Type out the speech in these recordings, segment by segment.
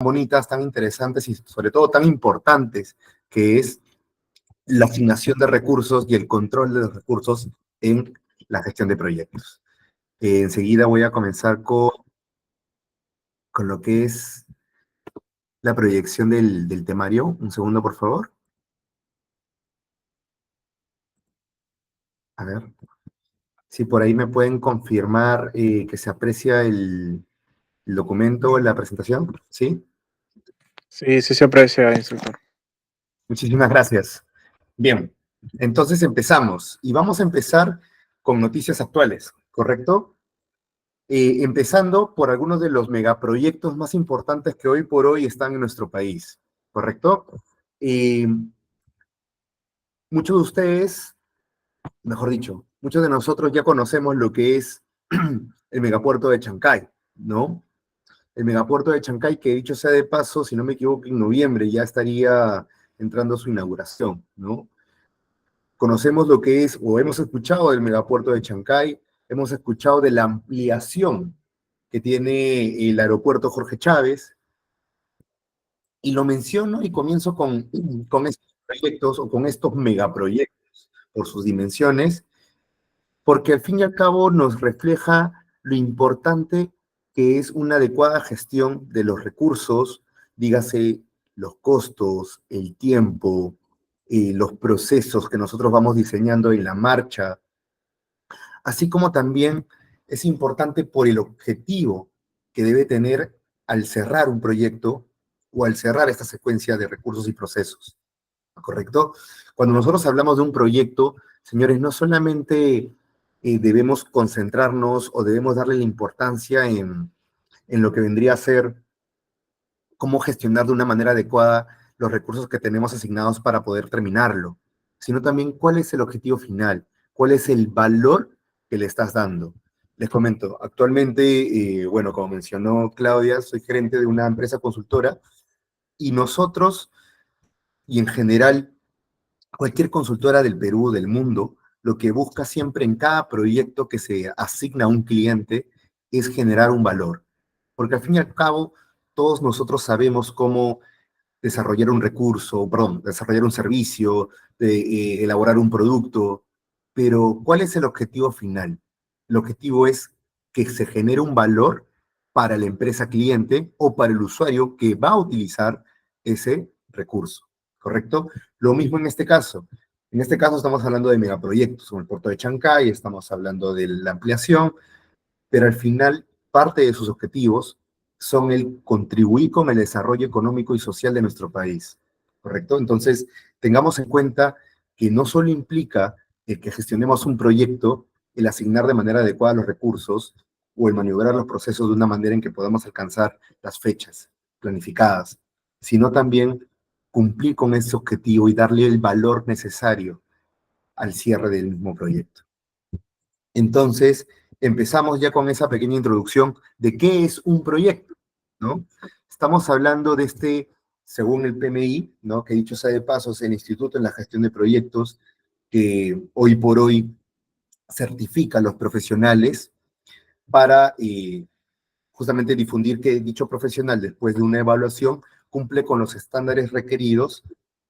bonitas, tan interesantes y sobre todo tan importantes, que es la asignación de recursos y el control de los recursos en la gestión de proyectos. Enseguida voy a comenzar con lo que es la proyección del temario. Un segundo, por favor. A ver. Si por ahí me pueden confirmar que se aprecia el documento, la presentación, ¿sí? Sí, sí se aprecia, instructor. Muchísimas gracias. Bien, entonces empezamos. Y vamos a empezar con noticias actuales, ¿correcto? Empezando por algunos de los megaproyectos más importantes que hoy por hoy están en nuestro país, ¿correcto? Muchos de ustedes, mejor dicho, muchos de nosotros ya conocemos lo que es el megapuerto de Chancay, ¿no? El megapuerto de Chancay, que dicho sea de paso, si no me equivoco, en noviembre ya estaría entrando su inauguración, ¿no? Conocemos lo que es, o hemos escuchado del megapuerto de Chancay, hemos escuchado de la ampliación que tiene el aeropuerto Jorge Chávez, y lo menciono y comienzo con estos proyectos o con estos megaproyectos por sus dimensiones, porque al fin y al cabo nos refleja lo importante que es una adecuada gestión de los recursos, dígase los costos, el tiempo, los procesos que nosotros vamos diseñando en la marcha, así como también es importante por el objetivo que debe tener al cerrar un proyecto o al cerrar esta secuencia de recursos y procesos, ¿correcto? Cuando nosotros hablamos de un proyecto, señores, no solamente debemos concentrarnos o debemos darle la importancia en lo que vendría a ser cómo gestionar de una manera adecuada los recursos que tenemos asignados para poder terminarlo, sino también cuál es el objetivo final, cuál es el valor que le estás dando. Les comento, actualmente, bueno, como mencionó Claudia, soy gerente de una empresa consultora y nosotros, y en general, cualquier consultora del Perú, del mundo, lo que busca siempre en cada proyecto que se asigna a un cliente es generar un valor. Porque al fin y al cabo, todos nosotros sabemos cómo desarrollar un recurso, perdón, desarrollar un servicio, elaborar un producto, pero ¿cuál es el objetivo final? El objetivo es que se genere un valor para la empresa cliente o para el usuario que va a utilizar ese recurso, ¿correcto? Lo mismo en este caso. En este caso estamos hablando de megaproyectos, como el puerto de Chancay, estamos hablando de la ampliación, pero al final parte de sus objetivos son el contribuir con el desarrollo económico y social de nuestro país, ¿correcto? Entonces, tengamos en cuenta que no solo implica el que gestionemos un proyecto, el asignar de manera adecuada los recursos o el maniobrar los procesos de una manera en que podamos alcanzar las fechas planificadas, sino también cumplir con ese objetivo y darle el valor necesario al cierre del mismo proyecto. Entonces, empezamos ya con esa pequeña introducción de qué es un proyecto, ¿no? Estamos hablando de según el PMI, ¿no? Que dicho sea de paso, es el Instituto en la Gestión de Proyectos, que hoy por hoy certifica a los profesionales para justamente difundir que dicho profesional, después de una evaluación, cumple con los estándares requeridos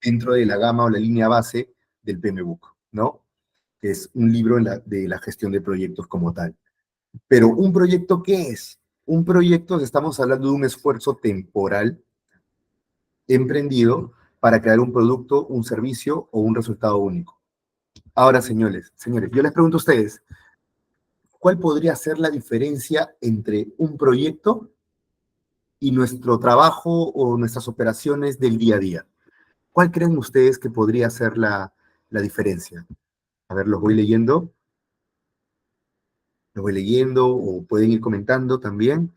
dentro de la gama o la línea base del PMBOK, ¿no? Que es un libro de la gestión de proyectos como tal. Pero ¿un proyecto qué es? Un proyecto, estamos hablando de un esfuerzo temporal emprendido para crear un producto, un servicio o un resultado único. Ahora, señores, yo les pregunto a ustedes, ¿cuál podría ser la diferencia entre un proyecto y nuestro trabajo o nuestras operaciones del día a día? ¿Cuál creen ustedes que podría ser la diferencia? A ver, los voy leyendo. Los voy leyendo o pueden ir comentando también.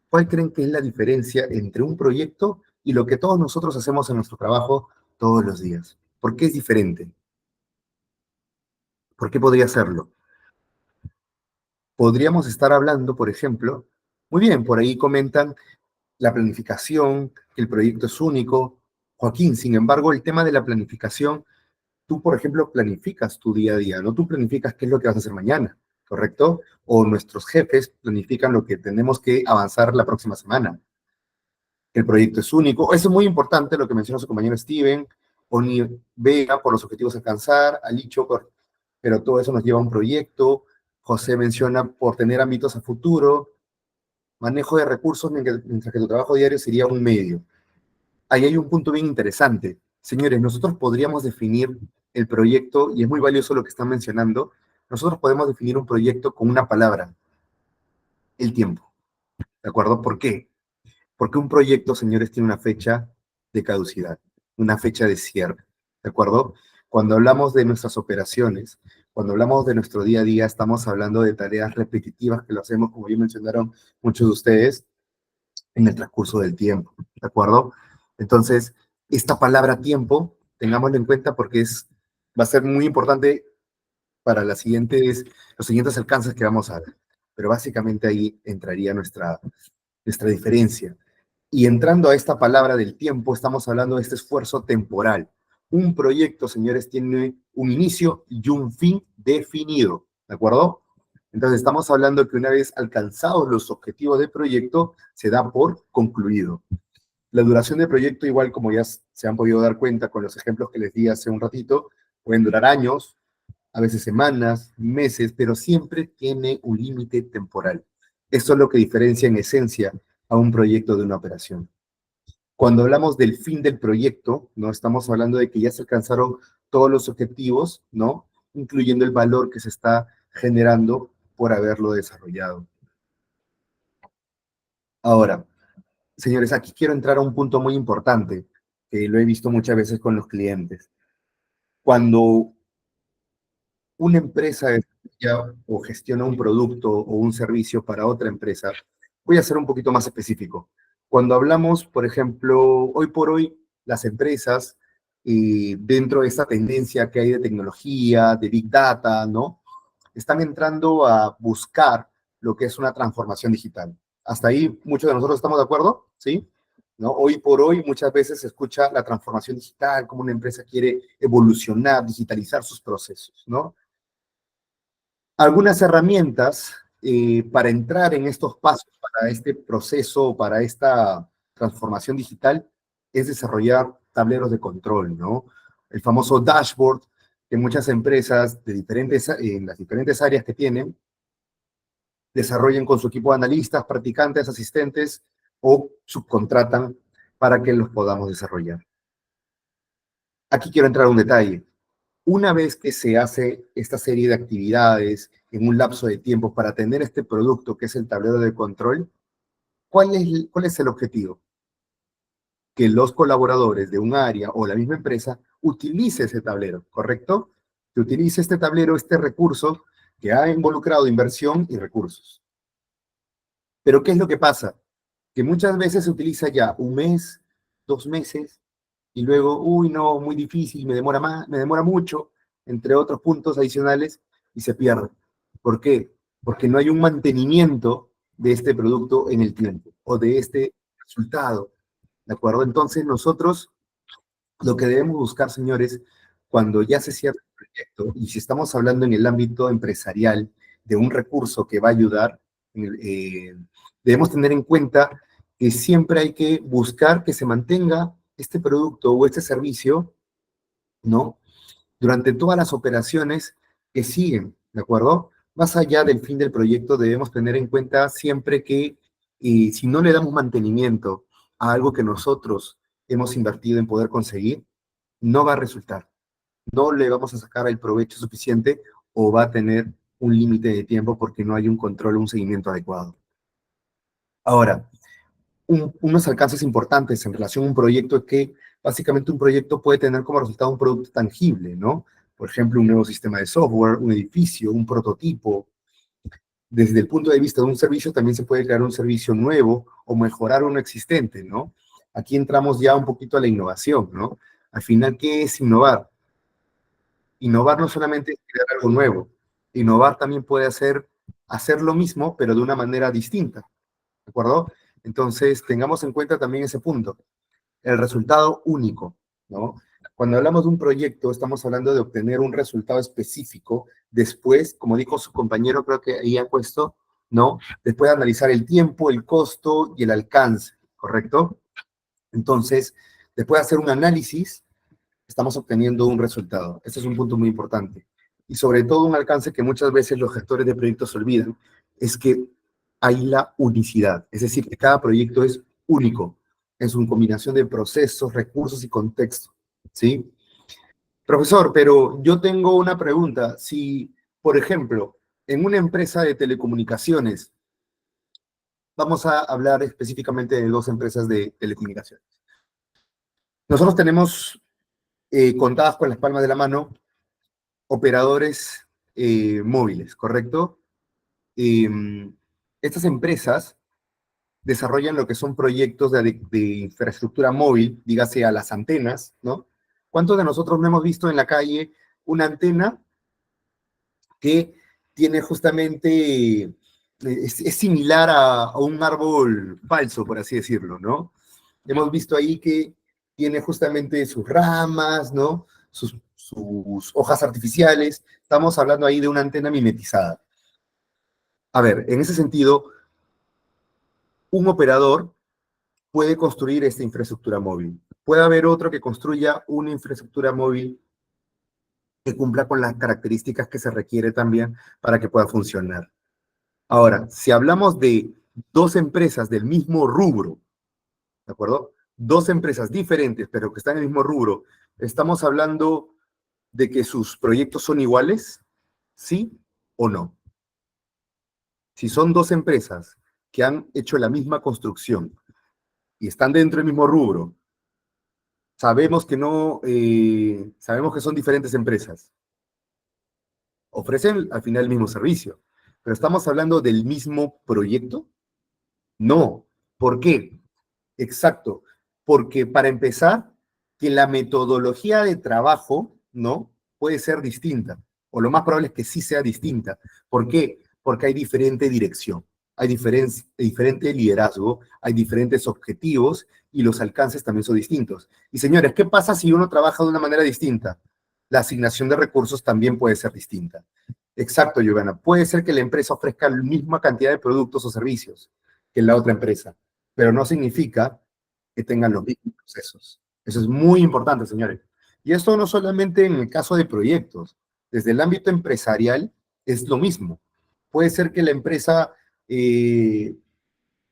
¿Cuál creen que es la diferencia entre un proyecto y lo que todos nosotros hacemos en nuestro trabajo todos los días? ¿Por qué es diferente? ¿Por qué podría serlo? Podríamos estar hablando, por ejemplo, muy bien, por ahí comentan la planificación, que el proyecto es único. Joaquín, sin embargo, el tema de la planificación, tú, por ejemplo, planificas tu día a día, no tú planificas qué es lo que vas a hacer mañana, ¿correcto? O nuestros jefes planifican lo que tenemos que avanzar la próxima semana. El proyecto es único. Eso es muy importante, lo que menciona su compañero Steven, Oni Vega por los objetivos a alcanzar, Alicho, pero todo eso nos lleva a un proyecto. José menciona por tener ámbitos a futuro, manejo de recursos, mientras que tu trabajo diario sería un medio. Ahí hay un punto bien interesante. Señores, nosotros podríamos definir el proyecto, y es muy valioso lo que están mencionando, nosotros podemos definir un proyecto con una palabra, el tiempo. ¿De acuerdo? ¿Por qué? Porque un proyecto, señores, tiene una fecha de caducidad, una fecha de cierre, ¿de acuerdo? Cuando hablamos de nuestras operaciones, cuando hablamos de nuestro día a día, estamos hablando de tareas repetitivas que lo hacemos, como ya mencionaron muchos de ustedes, en el transcurso del tiempo, ¿de acuerdo? Entonces, esta palabra tiempo, tengámoslo en cuenta porque va a ser muy importante para los siguientes alcances que vamos a ver. Pero básicamente ahí entraría nuestra diferencia. Y entrando a esta palabra del tiempo, estamos hablando de este esfuerzo temporal. Un proyecto, señores, tiene un inicio y un fin definido, ¿de acuerdo? Entonces estamos hablando que una vez alcanzados los objetivos del proyecto, se da por concluido. La duración del proyecto, igual como ya se han podido dar cuenta con los ejemplos que les di hace un ratito, pueden durar años, a veces semanas, meses, pero siempre tiene un límite temporal. Esto es lo que diferencia en esencia a un proyecto de una operación. Cuando hablamos del fin del proyecto, ¿no? Estamos hablando de que ya se alcanzaron todos los objetivos, ¿no? Incluyendo el valor que se está generando por haberlo desarrollado. Ahora, señores, aquí quiero entrar a un punto muy importante, que lo he visto muchas veces con los clientes. Cuando una empresa desarrolla o gestiona un producto o un servicio para otra empresa, voy a ser un poquito más específico. Cuando hablamos, por ejemplo, hoy por hoy, las empresas, dentro de esta tendencia que hay de tecnología, de Big Data, ¿no? Están entrando a buscar lo que es una transformación digital. Hasta ahí muchos de nosotros estamos de acuerdo, ¿sí? ¿No? Hoy por hoy muchas veces se escucha la transformación digital, cómo una empresa quiere evolucionar, digitalizar sus procesos, ¿no? Algunas herramientas para entrar en estos pasos, para este proceso, para esta transformación digital, es desarrollar tableros de control, ¿no? El famoso dashboard que muchas empresas en las diferentes áreas que tienen, desarrollan con su equipo de analistas, practicantes, asistentes o subcontratan para que los podamos desarrollar. Aquí quiero entrar a un detalle. Una vez que se hace esta serie de actividades en un lapso de tiempo para tener este producto que es el tablero de control, ¿cuál es el objetivo? Que los colaboradores de un área o la misma empresa utilice ese tablero, ¿correcto? Que utilice este tablero, este recurso que ha involucrado inversión y recursos. Pero ¿qué es lo que pasa? Que muchas veces se utiliza ya un mes, 2 meses, y luego, uy, no, muy difícil, me demora mucho, entre otros puntos adicionales, y se pierde. ¿Por qué? Porque no hay un mantenimiento de este producto en el tiempo, o de este resultado, ¿de acuerdo? Entonces nosotros lo que debemos buscar, señores, cuando ya se cierra el proyecto, y si estamos hablando en el ámbito empresarial de un recurso que va a ayudar, debemos tener en cuenta que siempre hay que buscar que se mantenga este producto o este servicio, ¿no? Durante todas las operaciones que siguen, ¿de acuerdo? Más allá del fin del proyecto, debemos tener en cuenta siempre que si no le damos mantenimiento a algo que nosotros hemos invertido en poder conseguir, no va a resultar. No le vamos a sacar el provecho suficiente o va a tener un límite de tiempo porque no hay un control o un seguimiento adecuado. Ahora, unos alcances importantes en relación a un proyecto es que básicamente un proyecto puede tener como resultado un producto tangible, ¿no? Por ejemplo, un nuevo sistema de software, un edificio, un prototipo. Desde el punto de vista de un servicio, también se puede crear un servicio nuevo o mejorar uno existente, ¿no? Aquí entramos ya un poquito a la innovación, ¿no? Al final, ¿qué es innovar? Innovar no solamente es crear algo nuevo, innovar también puede hacer lo mismo, pero de una manera distinta, ¿de acuerdo? Entonces, tengamos en cuenta también ese punto, el resultado único, ¿no? Cuando hablamos de un proyecto, estamos hablando de obtener un resultado específico, después, como dijo su compañero, creo que ahí ha puesto, ¿no? Después de analizar el tiempo, el costo y el alcance, ¿correcto? Entonces, después de hacer un análisis, estamos obteniendo un resultado. Este es un punto muy importante. Y sobre todo un alcance que muchas veces los gestores de proyectos olvidan, es que hay la unicidad. Es decir, que cada proyecto es único en su combinación de procesos, recursos y contexto. ¿Sí? Profesor, pero yo tengo una pregunta. Si, por ejemplo, en una empresa de telecomunicaciones, vamos a hablar específicamente de dos empresas de telecomunicaciones. Nosotros tenemos contadas con las palmas de la mano operadores móviles, ¿correcto? Estas empresas desarrollan lo que son proyectos de infraestructura móvil, dígase a las antenas, ¿no? ¿Cuántos de nosotros no hemos visto en la calle una antena que tiene justamente, es similar a un árbol falso, por así decirlo, ¿no? Hemos visto ahí que tiene justamente sus ramas, ¿no? Sus hojas artificiales. Estamos hablando ahí de una antena mimetizada. A ver, en ese sentido, un operador puede construir esta infraestructura móvil. Puede haber otro que construya una infraestructura móvil que cumpla con las características que se requiere también para que pueda funcionar. Ahora, si hablamos de dos empresas del mismo rubro, ¿de acuerdo? Dos empresas diferentes, pero que están en el mismo rubro, ¿estamos hablando de que sus proyectos son iguales? ¿Sí o no? Si son dos empresas que han hecho la misma construcción y están dentro del mismo rubro, sabemos que no, sabemos que son diferentes empresas. Ofrecen al final el mismo servicio, pero ¿estamos hablando del mismo proyecto? No. ¿Por qué? Exacto, porque para empezar, que la metodología de trabajo, ¿no? Puede ser distinta, o lo más probable es que sí sea distinta. ¿Por qué? Porque hay diferente dirección, hay diferente liderazgo, hay diferentes objetivos y los alcances también son distintos. Y señores, ¿qué pasa si uno trabaja de una manera distinta? La asignación de recursos también puede ser distinta. Exacto, Giovanna. Puede ser que la empresa ofrezca la misma cantidad de productos o servicios que la otra empresa, pero no significa que tengan los mismos procesos. Eso es muy importante, señores. Y esto no solamente en el caso de proyectos, desde el ámbito empresarial es lo mismo. Puede ser que la empresa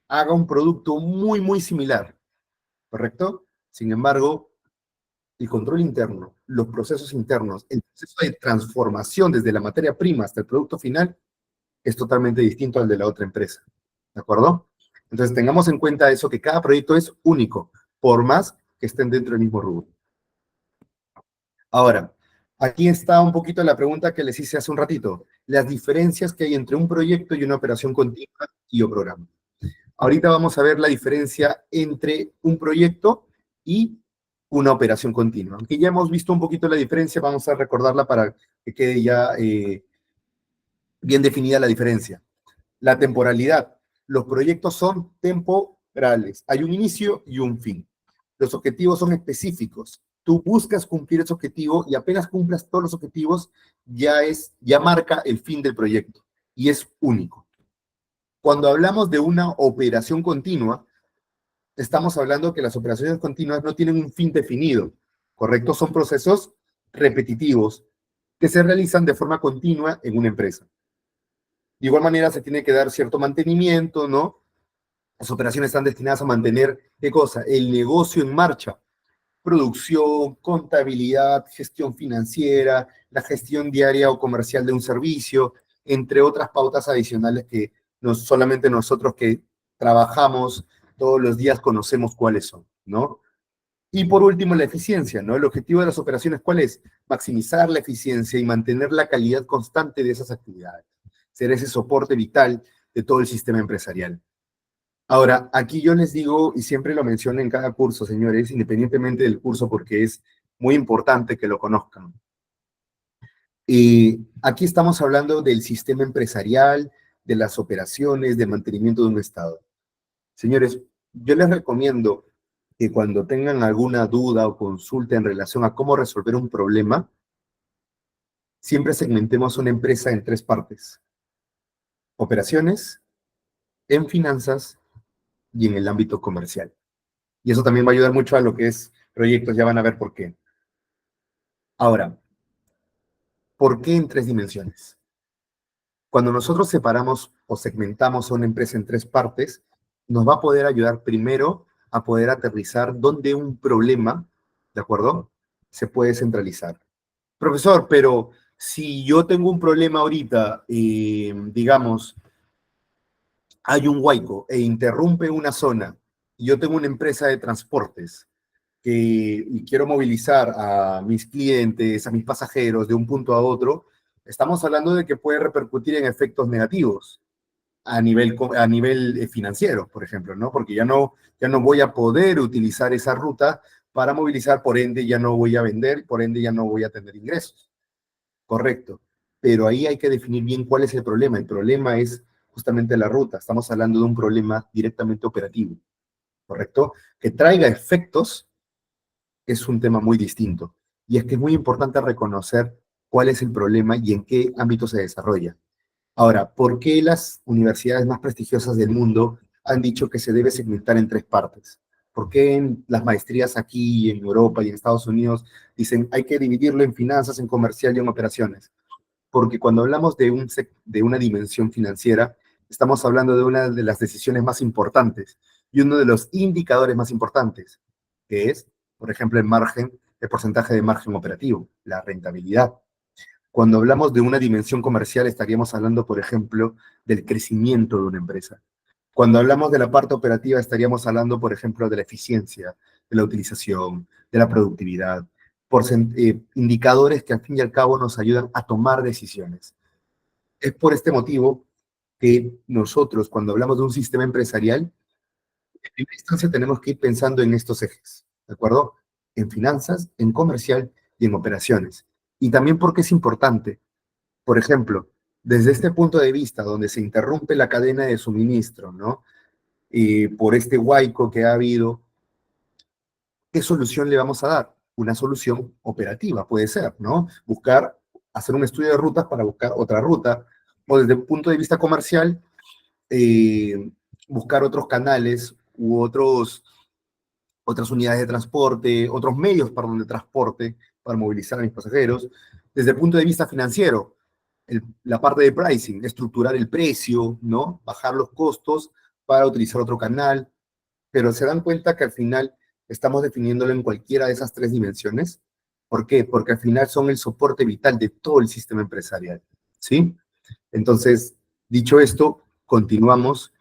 haga un producto muy, muy similar, ¿correcto? Sin embargo, el control interno, los procesos internos, el proceso de transformación desde la materia prima hasta el producto final es totalmente distinto al de la otra empresa. ¿De acuerdo? Entonces tengamos en cuenta eso, que cada proyecto es único, por más que estén dentro del mismo rubro. Ahora, aquí está un poquito la pregunta que les hice hace un ratito, las diferencias que hay entre un proyecto y una operación continua y o programa. Ahorita vamos a ver la diferencia entre un proyecto y una operación continua. Aunque ya hemos visto un poquito la diferencia, vamos a recordarla para que quede ya bien definida la diferencia. La temporalidad. Los proyectos son temporales. Hay un inicio y un fin. Los objetivos son específicos. Tú buscas cumplir ese objetivo y apenas cumplas todos los objetivos, ya marca el fin del proyecto y es único. Cuando hablamos de una operación continua, estamos hablando que las operaciones continuas no tienen un fin definido, ¿correcto? Son procesos repetitivos que se realizan de forma continua en una empresa. De igual manera, se tiene que dar cierto mantenimiento, ¿no? Las operaciones están destinadas a mantener, ¿qué cosa? El negocio en marcha. Producción, contabilidad, gestión financiera, la gestión diaria o comercial de un servicio, entre otras pautas adicionales que solamente nosotros que trabajamos todos los días conocemos cuáles son, ¿no? Y por último, la eficiencia, ¿no? El objetivo de las operaciones, ¿cuál es? Maximizar la eficiencia y mantener la calidad constante de esas actividades. Ser ese soporte vital de todo el sistema empresarial. Ahora, aquí yo les digo, y siempre lo menciono en cada curso, señores, independientemente del curso, porque es muy importante que lo conozcan. Y aquí estamos hablando del sistema empresarial, de las operaciones, del mantenimiento de un Estado. Señores, yo les recomiendo que cuando tengan alguna duda o consulta en relación a cómo resolver un problema, siempre segmentemos una empresa en tres partes: operaciones, en finanzas y en el ámbito comercial. Y eso también va a ayudar mucho a lo que es proyectos, ya van a ver por qué. Ahora, ¿por qué en tres dimensiones? Cuando nosotros separamos o segmentamos a una empresa en tres partes, nos va a poder ayudar primero a poder aterrizar donde un problema, ¿de acuerdo? Se puede centralizar. Profesor, pero si yo tengo un problema ahorita, digamos, hay un huaico e interrumpe una zona, y yo tengo una empresa de transportes y quiero movilizar a mis clientes, a mis pasajeros de un punto a otro, estamos hablando de que puede repercutir en efectos negativos a nivel financiero, por ejemplo, ¿no? Porque ya no voy a poder utilizar esa ruta para movilizar, por ende ya no voy a vender, por ende ya no voy a tener ingresos. Correcto. Pero ahí hay que definir bien cuál es el problema. El problema es justamente la ruta. Estamos hablando de un problema directamente operativo, ¿correcto? Que traiga efectos es un tema muy distinto. Y es que es muy importante reconocer cuál es el problema y en qué ámbito se desarrolla. Ahora, ¿por qué las universidades más prestigiosas del mundo han dicho que se debe segmentar en tres partes? ¿Por qué en las maestrías aquí, en Europa y en Estados Unidos dicen hay que dividirlo en finanzas, en comercial y en operaciones? Porque cuando hablamos de una dimensión financiera, estamos hablando de una de las decisiones más importantes y uno de los indicadores más importantes, que es, por ejemplo, el porcentaje de margen operativo, la rentabilidad. Cuando hablamos de una dimensión comercial, estaríamos hablando, por ejemplo, del crecimiento de una empresa. Cuando hablamos de la parte operativa, estaríamos hablando, por ejemplo, de la eficiencia, de la utilización, de la productividad, indicadores que al fin y al cabo nos ayudan a tomar decisiones. Es por este motivo que nosotros, cuando hablamos de un sistema empresarial, en primera instancia tenemos que ir pensando en estos ejes, ¿de acuerdo? En finanzas, en comercial y en operaciones. Y también porque es importante, por ejemplo, desde este punto de vista, donde se interrumpe la cadena de suministro, ¿no? Por este huaico que ha habido, ¿qué solución le vamos a dar? Una solución operativa, puede ser, ¿no? Hacer un estudio de rutas para buscar otra ruta, o desde un punto de vista comercial, buscar otros canales u otras unidades de transporte, otros medios de transporte para movilizar a mis pasajeros. Desde el punto de vista financiero, la parte de pricing, estructurar el precio, ¿no? Bajar los costos para utilizar otro canal, pero se dan cuenta que al final estamos definiéndolo en cualquiera de esas tres dimensiones. ¿Por qué? Porque al final son el soporte vital de todo el sistema empresarial, ¿sí? Entonces, dicho esto, continuamos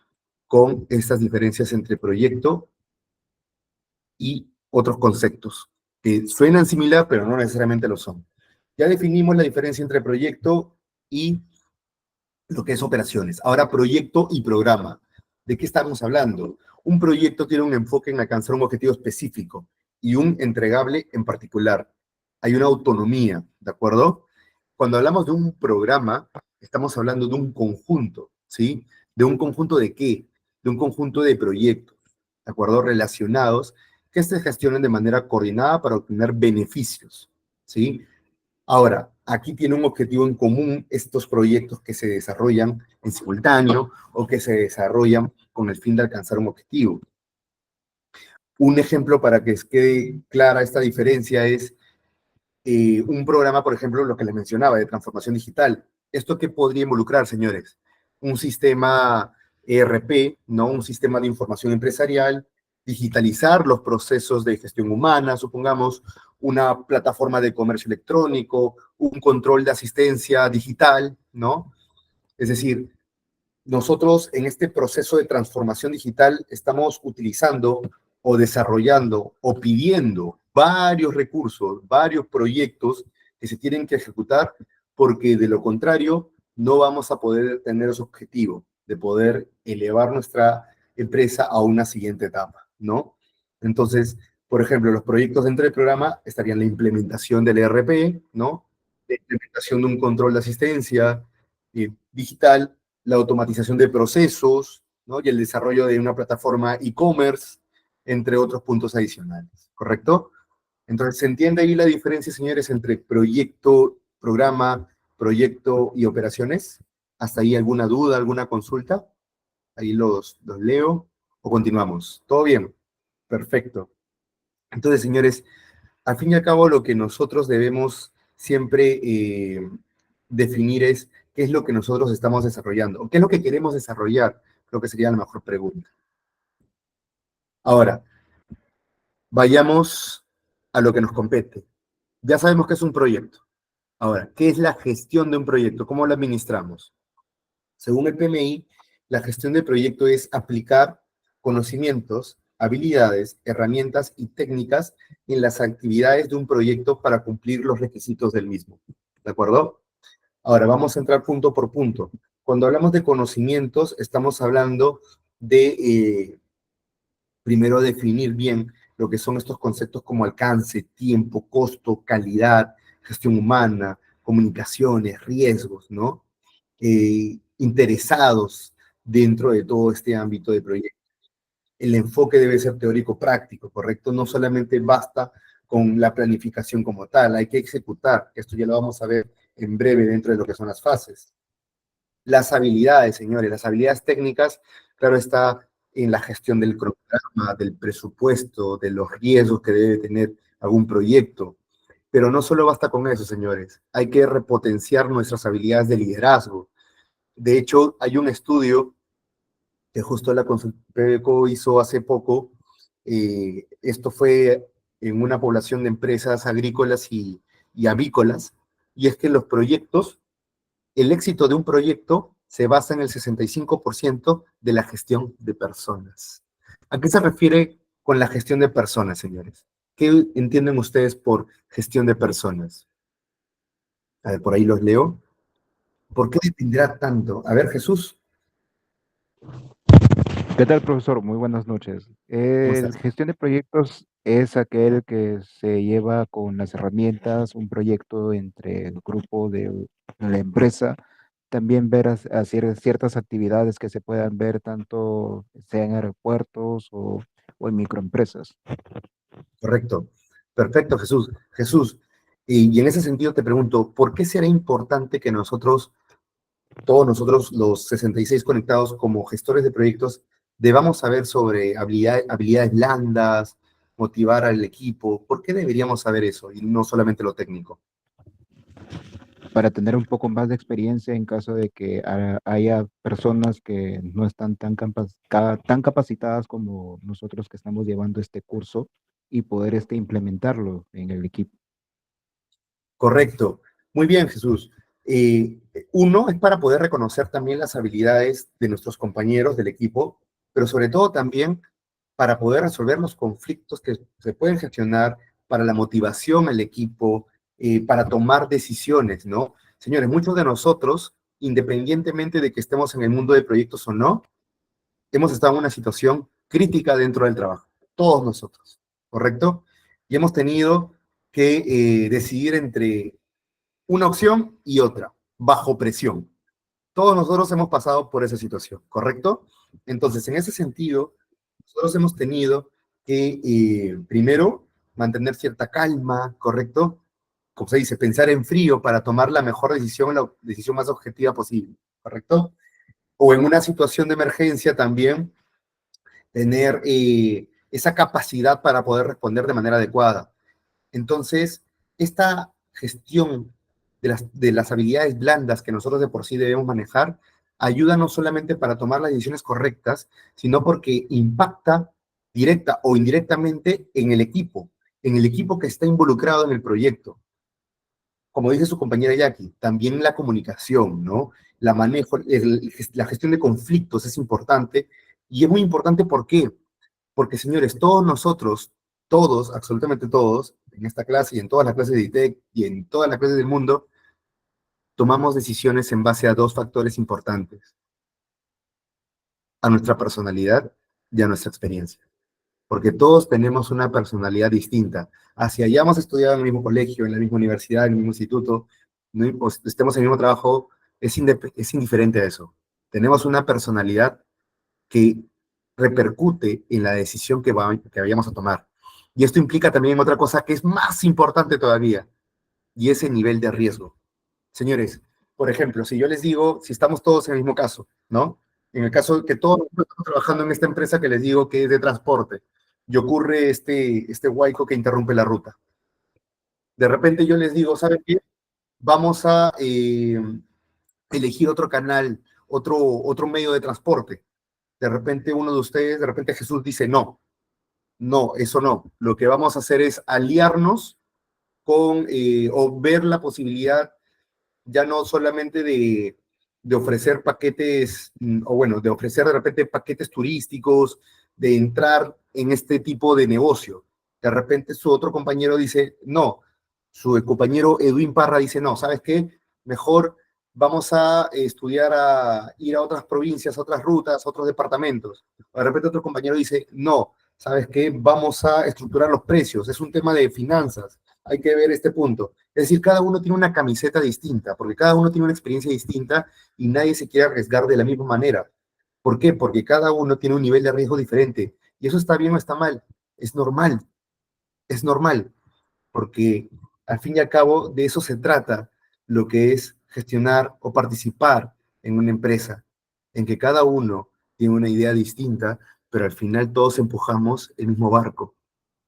con estas diferencias entre proyecto y otros conceptos que suenan similar, pero no necesariamente lo son. Ya definimos la diferencia entre proyecto y lo que es operaciones. Ahora, proyecto y programa. ¿De qué estamos hablando? Un proyecto tiene un enfoque en alcanzar un objetivo específico y un entregable en particular. Hay una autonomía, ¿de acuerdo? Cuando hablamos de un programa, estamos hablando de un conjunto, ¿sí? ¿De un conjunto de qué? De un conjunto de proyectos, ¿de acuerdo? Relacionados que se gestionen de manera coordinada para obtener beneficios, ¿sí? Ahora, aquí tiene un objetivo en común estos proyectos que se desarrollan en simultáneo o que se desarrollan con el fin de alcanzar un objetivo. Un ejemplo para que quede clara esta diferencia es un programa, por ejemplo, lo que les mencionaba, de transformación digital. ¿Esto qué podría involucrar, señores? Un sistema ERP, ¿no? Un sistema de información empresarial, digitalizar los procesos de gestión humana, supongamos, una plataforma de comercio electrónico, un control de asistencia digital, ¿no? Es decir, nosotros en este proceso de transformación digital estamos utilizando o desarrollando o pidiendo varios recursos, varios proyectos que se tienen que ejecutar, porque de lo contrario no vamos a poder tener ese objetivo de poder elevar nuestra empresa a una siguiente etapa, ¿no? Entonces, por ejemplo, los proyectos dentro del programa estarían la implementación del ERP, ¿no? La implementación de un control de asistencia digital, la automatización de procesos, ¿no? Y el desarrollo de una plataforma e-commerce, entre otros puntos adicionales, ¿correcto? Entonces, ¿se entiende ahí la diferencia, señores, entre proyecto, programa, proyecto y operaciones? ¿Hasta ahí alguna duda, alguna consulta? Ahí los leo o continuamos. ¿Todo bien? Perfecto. Entonces, señores, al fin y al cabo lo que nosotros debemos siempre definir es qué es lo que nosotros estamos desarrollando, o qué es lo que queremos desarrollar, creo que sería la mejor pregunta. Ahora, vayamos a lo que nos compete. Ya sabemos que es un proyecto. Ahora, ¿qué es la gestión de un proyecto? ¿Cómo lo administramos? Según el PMI, la gestión de proyecto es aplicar conocimientos, habilidades, herramientas y técnicas en las actividades de un proyecto para cumplir los requisitos del mismo. ¿De acuerdo? Ahora, vamos a entrar punto por punto. Cuando hablamos de conocimientos, estamos hablando de, primero, definir bien lo que son estos conceptos como alcance, tiempo, costo, calidad, gestión humana, comunicaciones, riesgos, ¿no? Interesados dentro de todo este ámbito de proyecto. El enfoque debe ser teórico-práctico, ¿correcto? No solamente basta con la planificación como tal, hay que ejecutar. Esto ya lo vamos a ver en breve dentro de lo que son las fases. Las habilidades, señores, las habilidades técnicas, claro está en la gestión del cronograma, del presupuesto, de los riesgos que debe tener algún proyecto. Pero no solo basta con eso, señores. Hay que repotenciar nuestras habilidades de liderazgo. De hecho, hay un estudio que justo la Consulpeco hizo hace poco. Esto fue en una población de empresas agrícolas y avícolas. Y es que los proyectos, el éxito de un proyecto se basa en el 65% de la gestión de personas. ¿A qué se refiere con la gestión de personas, señores? ¿Qué entienden ustedes por gestión de personas? A ver, por ahí los leo. ¿Por qué dependerá tanto? A ver, Jesús, ¿Qué tal, profesor? Muy buenas noches. ¿cómo El estás? gestión de proyectos es aquel que se lleva con las herramientas, un proyecto entre el grupo de la empresa. También ver hacer ciertas actividades que se puedan ver tanto sea en aeropuertos o en microempresas. Correcto. Perfecto, Jesús. Jesús, y en ese sentido te pregunto, ¿por qué será importante que nosotros, todos nosotros los 66 conectados como gestores de proyectos, debamos saber sobre habilidades blandas, motivar al equipo? ¿Por qué deberíamos saber eso y no solamente lo técnico? Para tener un poco más de experiencia en caso de que haya personas que no están tan capacitadas como nosotros que estamos llevando este curso y poder implementarlo en el equipo. Correcto. Muy bien, Jesús. Uno es para poder reconocer también las habilidades de nuestros compañeros del equipo, pero sobre todo también para poder resolver los conflictos que se pueden gestionar, para la motivación al equipo, para tomar decisiones, ¿no? Señores, muchos de nosotros, independientemente de que estemos en el mundo de proyectos o no, hemos estado en una situación crítica dentro del trabajo, todos nosotros, ¿correcto? Y hemos tenido que decidir entre una opción y otra, bajo presión. Todos nosotros hemos pasado por esa situación, ¿correcto? Entonces, en ese sentido, nosotros hemos tenido que, primero, mantener cierta calma, ¿correcto? Como se dice, pensar en frío para tomar la mejor decisión, la decisión más objetiva posible, ¿correcto? O en una situación de emergencia también, tener esa capacidad para poder responder de manera adecuada. Entonces, esta gestión de las habilidades blandas que nosotros de por sí debemos manejar ayuda no solamente para tomar las decisiones correctas, sino porque impacta directa o indirectamente en el equipo que está involucrado en el proyecto. Como dice su compañera Jackie, también la comunicación, ¿no? La manejo, la gestión de conflictos es importante y es muy importante ¿por qué? Porque, señores, todos nosotros, todos, absolutamente todos, en esta clase y en todas las clases de ITEC y en todas las clases del mundo, tomamos decisiones en base a dos factores importantes, a nuestra personalidad y a nuestra experiencia. Porque todos tenemos una personalidad distinta. Hacia allá hemos estudiado en el mismo colegio, en la misma universidad, en el mismo instituto, no, o estemos en el mismo trabajo, es indiferente a eso. Tenemos una personalidad que repercute en la decisión que vayamos a tomar. Y esto implica también otra cosa que es más importante todavía, y ese nivel de riesgo. Señores, por ejemplo, si yo les digo, si estamos todos en el mismo caso, ¿no? En el caso que todos estamos trabajando en esta empresa que les digo que es de transporte, y ocurre este huaico que interrumpe la ruta. De repente yo les digo, ¿saben qué? Vamos a elegir otro canal, otro medio de transporte. De repente uno de ustedes, de repente Jesús dice, no, no, eso no. Lo que vamos a hacer es aliarnos con, o ver la posibilidad ya no solamente de ofrecer paquetes, o bueno, de ofrecer de repente paquetes turísticos, de entrar en este tipo de negocio. De repente su otro compañero dice, no, su compañero Edwin Parra dice, no, ¿sabes qué? Mejor vamos a estudiar, a ir a otras provincias, a otras rutas, a otros departamentos. De repente otro compañero dice, no, ¿sabes qué? Vamos a estructurar los precios, es un tema de finanzas, hay que ver este punto. Es decir, cada uno tiene una camiseta distinta, porque cada uno tiene una experiencia distinta y nadie se quiere arriesgar de la misma manera. ¿Por qué? Porque cada uno tiene un nivel de riesgo diferente. Y eso está bien o está mal. Es normal, porque al fin y al cabo de eso se trata lo que es gestionar o participar en una empresa, en que cada uno tiene una idea distinta, pero al final todos empujamos el mismo barco.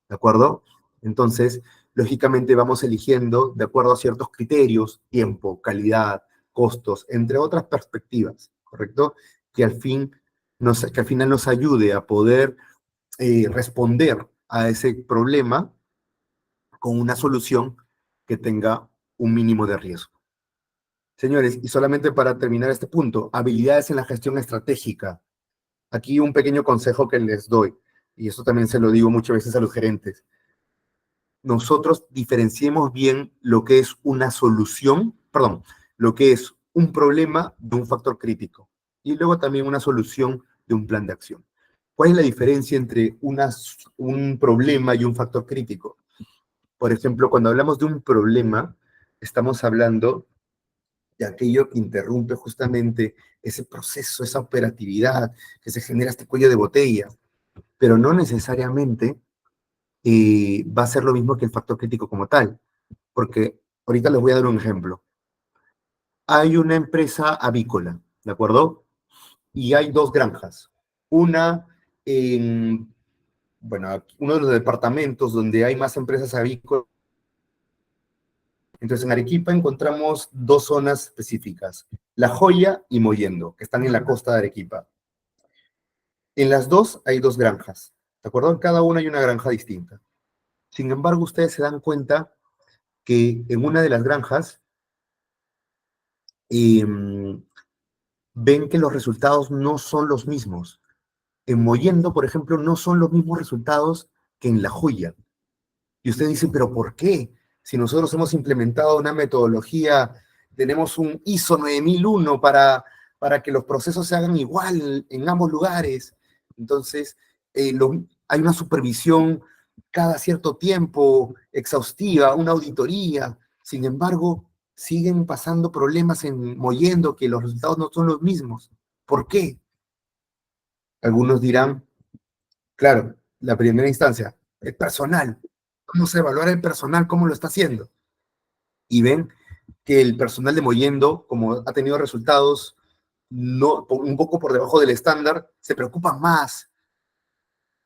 ¿De acuerdo? Entonces, lógicamente vamos eligiendo de acuerdo a ciertos criterios, tiempo, calidad, costos, entre otras perspectivas, ¿correcto? Que que al final nos ayude a poder responder a ese problema con una solución que tenga un mínimo de riesgo. Señores, y solamente para terminar este punto, habilidades en la gestión estratégica. Aquí un pequeño consejo que les doy, y eso también se lo digo muchas veces a los gerentes. Nosotros diferenciemos bien lo que es una solución, perdón, lo que es un problema de un factor crítico y luego también una solución de un plan de acción. ¿Cuál es la diferencia entre un problema y un factor crítico? Por ejemplo, cuando hablamos de un problema, estamos hablando de aquello que interrumpe justamente ese proceso, esa operatividad, que se genera este cuello de botella, pero no necesariamente va a ser lo mismo que el factor crítico como tal, porque ahorita les voy a dar un ejemplo. Hay una empresa avícola, ¿de acuerdo? Y hay dos granjas. Una en, bueno, uno de los departamentos donde hay más empresas avícolas. Entonces, en Arequipa encontramos dos zonas específicas, La Joya y Mollendo, que están en la costa de Arequipa. En las dos hay dos granjas, ¿de acuerdo? En cada una hay una granja distinta. Sin embargo, ustedes se dan cuenta que en una de las granjas eh, ven que los resultados no son los mismos. En Mollendo, por ejemplo, no son los mismos resultados que en La Joya. Y usted dice, ¿pero por qué? Si nosotros hemos implementado una metodología, tenemos un ISO 9001 para que los procesos se hagan igual en ambos lugares. Entonces, hay una supervisión cada cierto tiempo, exhaustiva, una auditoría. Sin embargo, siguen pasando problemas en Mollendo que los resultados no son los mismos. ¿Por qué? Algunos dirán, claro, la primera instancia, el personal. Vamos a evaluar el personal, cómo lo está haciendo. Y ven que el personal de Mollendo, como ha tenido resultados un poco por debajo del estándar, se preocupan más,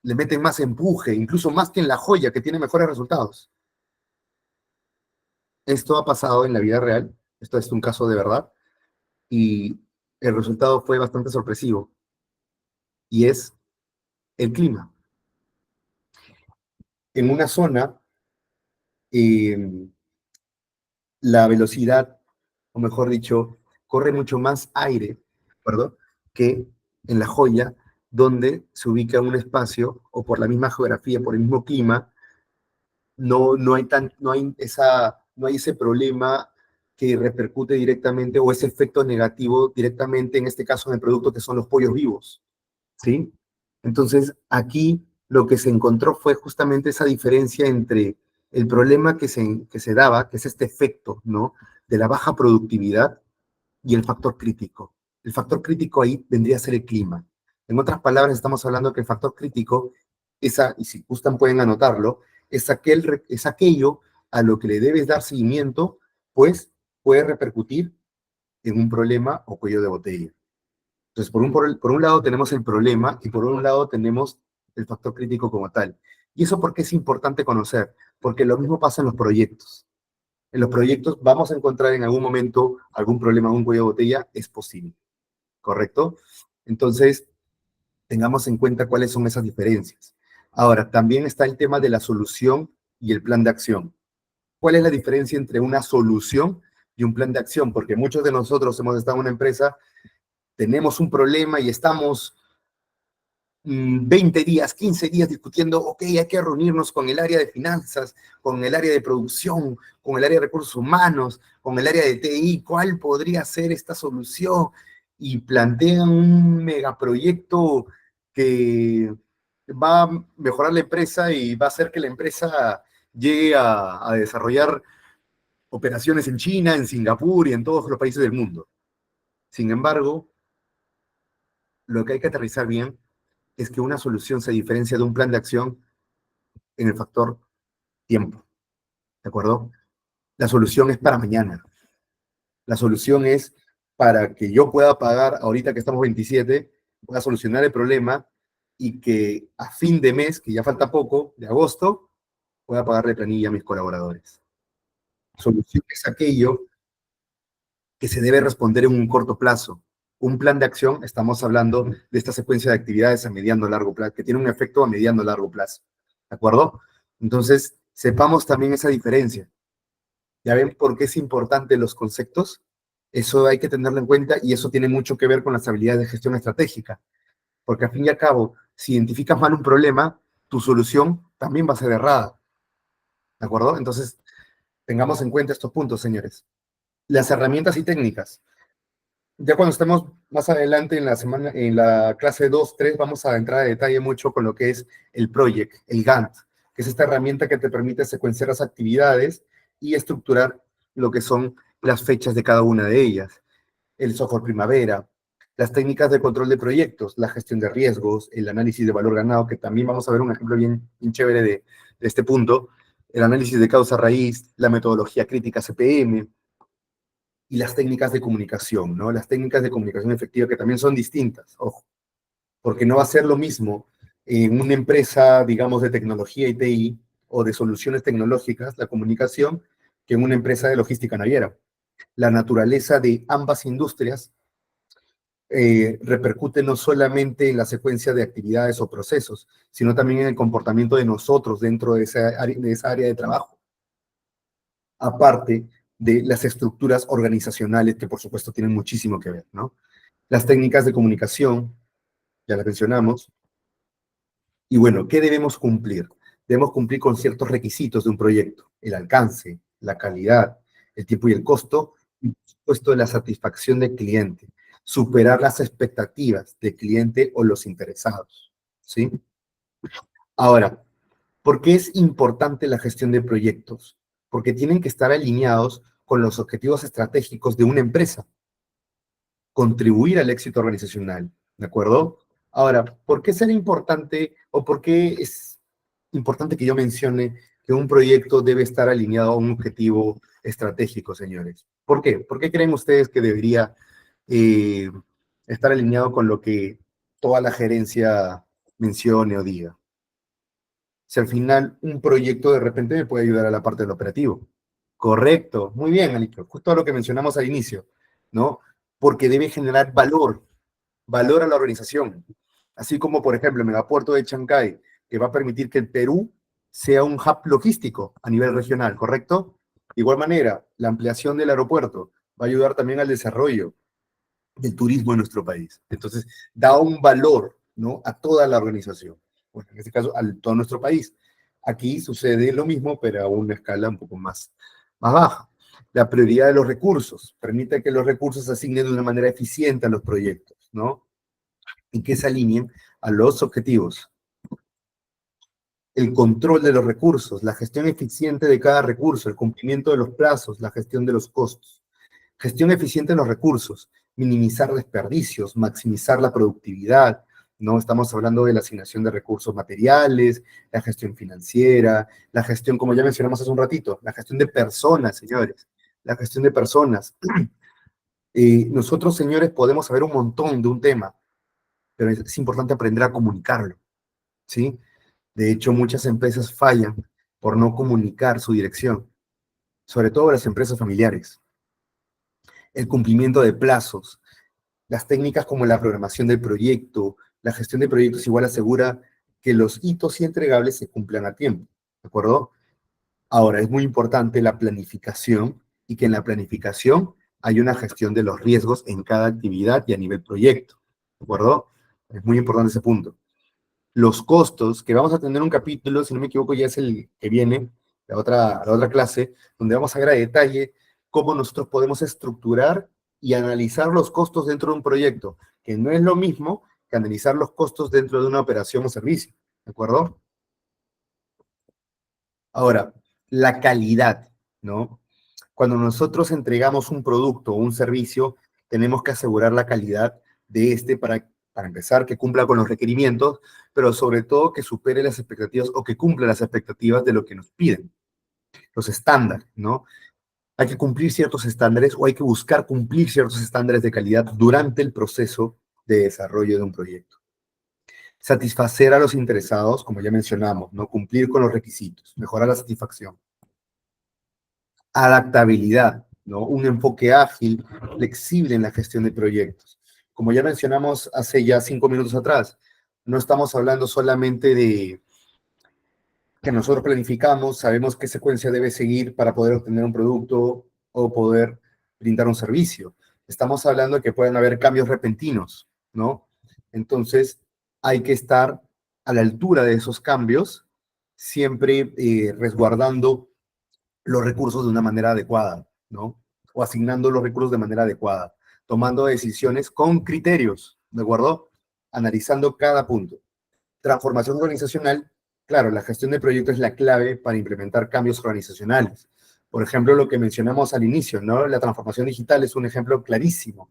le meten más empuje, incluso más que en La Joya, que tiene mejores resultados. Esto ha pasado en la vida real, esto es un caso de verdad, y el resultado fue bastante sorpresivo, y es el clima. En una zona, eh, la velocidad, o mejor dicho, corre mucho más aire, ¿de acuerdo? Que en La Joya, donde se ubica un espacio, o por la misma geografía, por el mismo clima, no hay ese problema que repercute directamente, o ese efecto negativo directamente, en este caso en el producto, que son los pollos vivos, ¿sí? Entonces, aquí lo que se encontró fue justamente esa diferencia entre el problema que se daba, que es este efecto, ¿no? De la baja productividad y el factor crítico. El factor crítico ahí vendría a ser el clima. En otras palabras, estamos hablando que el factor crítico, y si gustan pueden anotarlo, es aquello a lo que le debes dar seguimiento, pues puede repercutir en un problema o cuello de botella. Entonces, por un lado tenemos el problema y por un lado tenemos el factor crítico como tal. ¿Y eso por qué es importante conocer? Porque lo mismo pasa en los proyectos. En los proyectos vamos a encontrar en algún momento algún problema, un cuello de botella, es posible, ¿correcto? Entonces, tengamos en cuenta cuáles son esas diferencias. Ahora, también está el tema de la solución y el plan de acción. ¿Cuál es la diferencia entre una solución y un plan de acción? Porque muchos de nosotros hemos estado en una empresa, tenemos un problema y estamos 20 días, 15 días discutiendo, ok, hay que reunirnos con el área de finanzas, con el área de producción, con el área de recursos humanos, con el área de TI, ¿cuál podría ser esta solución? Y plantean un megaproyecto que va a mejorar la empresa y va a hacer que la empresa llegue a desarrollar operaciones en China, en Singapur y en todos los países del mundo. Sin embargo, lo que hay que aterrizar bien es que una solución se diferencia de un plan de acción en el factor tiempo, ¿de acuerdo? La solución es para mañana. La solución es para que yo pueda pagar, ahorita que estamos 27, pueda solucionar el problema y que a fin de mes, que ya falta poco, de agosto, pueda pagarle planilla a mis colaboradores. Solución es aquello que se debe responder en un corto plazo. Un plan de acción, estamos hablando de esta secuencia de actividades a mediano largo plazo, que tiene un efecto a mediano largo plazo. ¿De acuerdo? Entonces, sepamos también esa diferencia. ¿Ya ven por qué es importante los conceptos? Eso hay que tenerlo en cuenta y eso tiene mucho que ver con las habilidades de gestión estratégica. Porque al fin y al cabo, si identificas mal un problema, tu solución también va a ser errada. ¿De acuerdo? Entonces, tengamos en cuenta estos puntos, señores. Las herramientas y técnicas. Ya cuando estemos más adelante en la semana, en la clase 2, 3, vamos a entrar a detalle mucho con lo que es el project, el Gantt, que es esta herramienta que te permite secuenciar las actividades y estructurar lo que son las fechas de cada una de ellas. El software Primavera, las técnicas de control de proyectos, la gestión de riesgos, el análisis de valor ganado, que también vamos a ver un ejemplo bien chévere de este punto, el análisis de causa raíz, la metodología crítica CPM, y las técnicas de comunicación, ¿no? Las técnicas de comunicación efectiva que también son distintas, ojo, porque no va a ser lo mismo en una empresa, digamos, de tecnología y TI o de soluciones tecnológicas, la comunicación, que en una empresa de logística naviera. La naturaleza de ambas industrias repercute no solamente en la secuencia de actividades o procesos, sino también en el comportamiento de nosotros dentro de esa área de trabajo. Aparte de las estructuras organizacionales que por supuesto tienen muchísimo que ver, ¿no? Las técnicas de comunicación, ya las mencionamos. Y bueno, ¿qué debemos cumplir? Debemos cumplir con ciertos requisitos de un proyecto: el alcance, la calidad, el tiempo y el costo, y por supuesto la satisfacción del cliente, superar las expectativas del cliente o los interesados, ¿sí? Ahora, ¿por qué es importante la gestión de proyectos? Porque tienen que estar alineados con los objetivos estratégicos de una empresa, contribuir al éxito organizacional, ¿de acuerdo? Ahora, ¿por qué será importante o por qué es importante que yo mencione que un proyecto debe estar alineado a un objetivo estratégico, señores? ¿Por qué? ¿Por qué creen ustedes que debería estar alineado con lo que toda la gerencia mencione o diga? Si al final un proyecto de repente me puede ayudar a la parte del operativo. Correcto, muy bien, Alito, justo lo que mencionamos al inicio, ¿no? Porque debe generar valor a la organización. Así como, por ejemplo, el megapuerto de Chancay, que va a permitir que el Perú sea un hub logístico a nivel regional, ¿correcto? De igual manera, la ampliación del aeropuerto va a ayudar también al desarrollo del turismo en nuestro país. Entonces, da un valor, ¿no?, a toda la organización. Bueno, en este caso, a todo nuestro país. Aquí sucede lo mismo, pero a una escala un poco más baja. La prioridad de los recursos permite que los recursos se asignen de una manera eficiente a los proyectos, ¿no? Y que se alineen a los objetivos. El control de los recursos, la gestión eficiente de cada recurso, el cumplimiento de los plazos, la gestión de los costos. Gestión eficiente de los recursos, minimizar desperdicios, maximizar la productividad, ¿no? Estamos hablando de la asignación de recursos materiales, la gestión financiera, la gestión, como ya mencionamos hace un ratito, la gestión de personas, señores, la gestión de personas. Nosotros, señores, podemos saber un montón de un tema, pero es importante aprender a comunicarlo. ¿sí? De hecho, muchas empresas fallan por no comunicar su dirección, sobre todo las empresas familiares. El cumplimiento de plazos, las técnicas como la programación del proyecto, la gestión de proyectos igual asegura que los hitos y entregables se cumplan a tiempo, ¿de acuerdo? Ahora, es muy importante la planificación y que en la planificación hay una gestión de los riesgos en cada actividad y a nivel proyecto, ¿de acuerdo? Es muy importante ese punto. Los costos, que vamos a tener un capítulo, si no me equivoco, ya es el que viene, la otra clase, donde vamos a ver a detalle cómo nosotros podemos estructurar y analizar los costos dentro de un proyecto, que no es lo mismo que analizar los costos dentro de una operación o servicio, ¿de acuerdo? Ahora, la calidad, ¿no? Cuando nosotros entregamos un producto o un servicio, tenemos que asegurar la calidad de este para empezar, que cumpla con los requerimientos, pero sobre todo que supere las expectativas o que cumpla las expectativas de lo que nos piden, los estándares, ¿no? Hay que cumplir ciertos estándares o hay que buscar cumplir ciertos estándares de calidad durante el proceso de desarrollo de un proyecto. Satisfacer a los interesados, como ya mencionamos, ¿no? Cumplir con los requisitos, mejorar la satisfacción. Adaptabilidad, ¿no? Un enfoque ágil, flexible en la gestión de proyectos. Como ya mencionamos hace ya 5 minutos atrás, no estamos hablando solamente de que nosotros planificamos, sabemos qué secuencia debe seguir para poder obtener un producto o poder brindar un servicio. Estamos hablando de que pueden haber cambios repentinos, ¿no? Entonces, hay que estar a la altura de esos cambios, siempre resguardando los recursos de una manera adecuada, ¿no? O asignando los recursos de manera adecuada, tomando decisiones con criterios, ¿de acuerdo? Analizando cada punto. Transformación organizacional, claro, la gestión de proyectos es la clave para implementar cambios organizacionales. Por ejemplo, lo que mencionamos al inicio, ¿no? La transformación digital es un ejemplo clarísimo.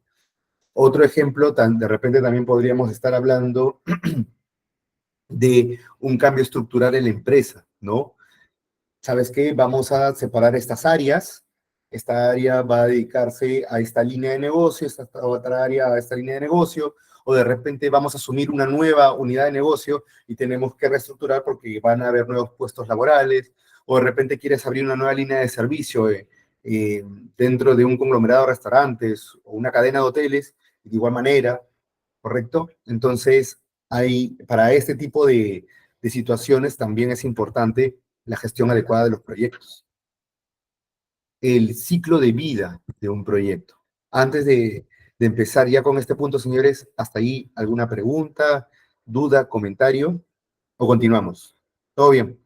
Otro ejemplo, de repente también podríamos estar hablando de un cambio estructural en la empresa, ¿no? ¿Sabes qué? Vamos a separar estas áreas. Esta área va a dedicarse a esta línea de negocio, esta otra área a esta línea de negocio, o de repente vamos a asumir una nueva unidad de negocio y tenemos que reestructurar porque van a haber nuevos puestos laborales, o de repente quieres abrir una nueva línea de servicio dentro de un conglomerado de restaurantes o una cadena de hoteles, de igual manera, ¿correcto? Entonces, para este tipo de situaciones también es importante la gestión adecuada de los proyectos. El ciclo de vida de un proyecto. Antes de empezar ya con este punto, señores, hasta ahí, ¿alguna pregunta, duda, comentario? ¿O continuamos? ¿Todo bien?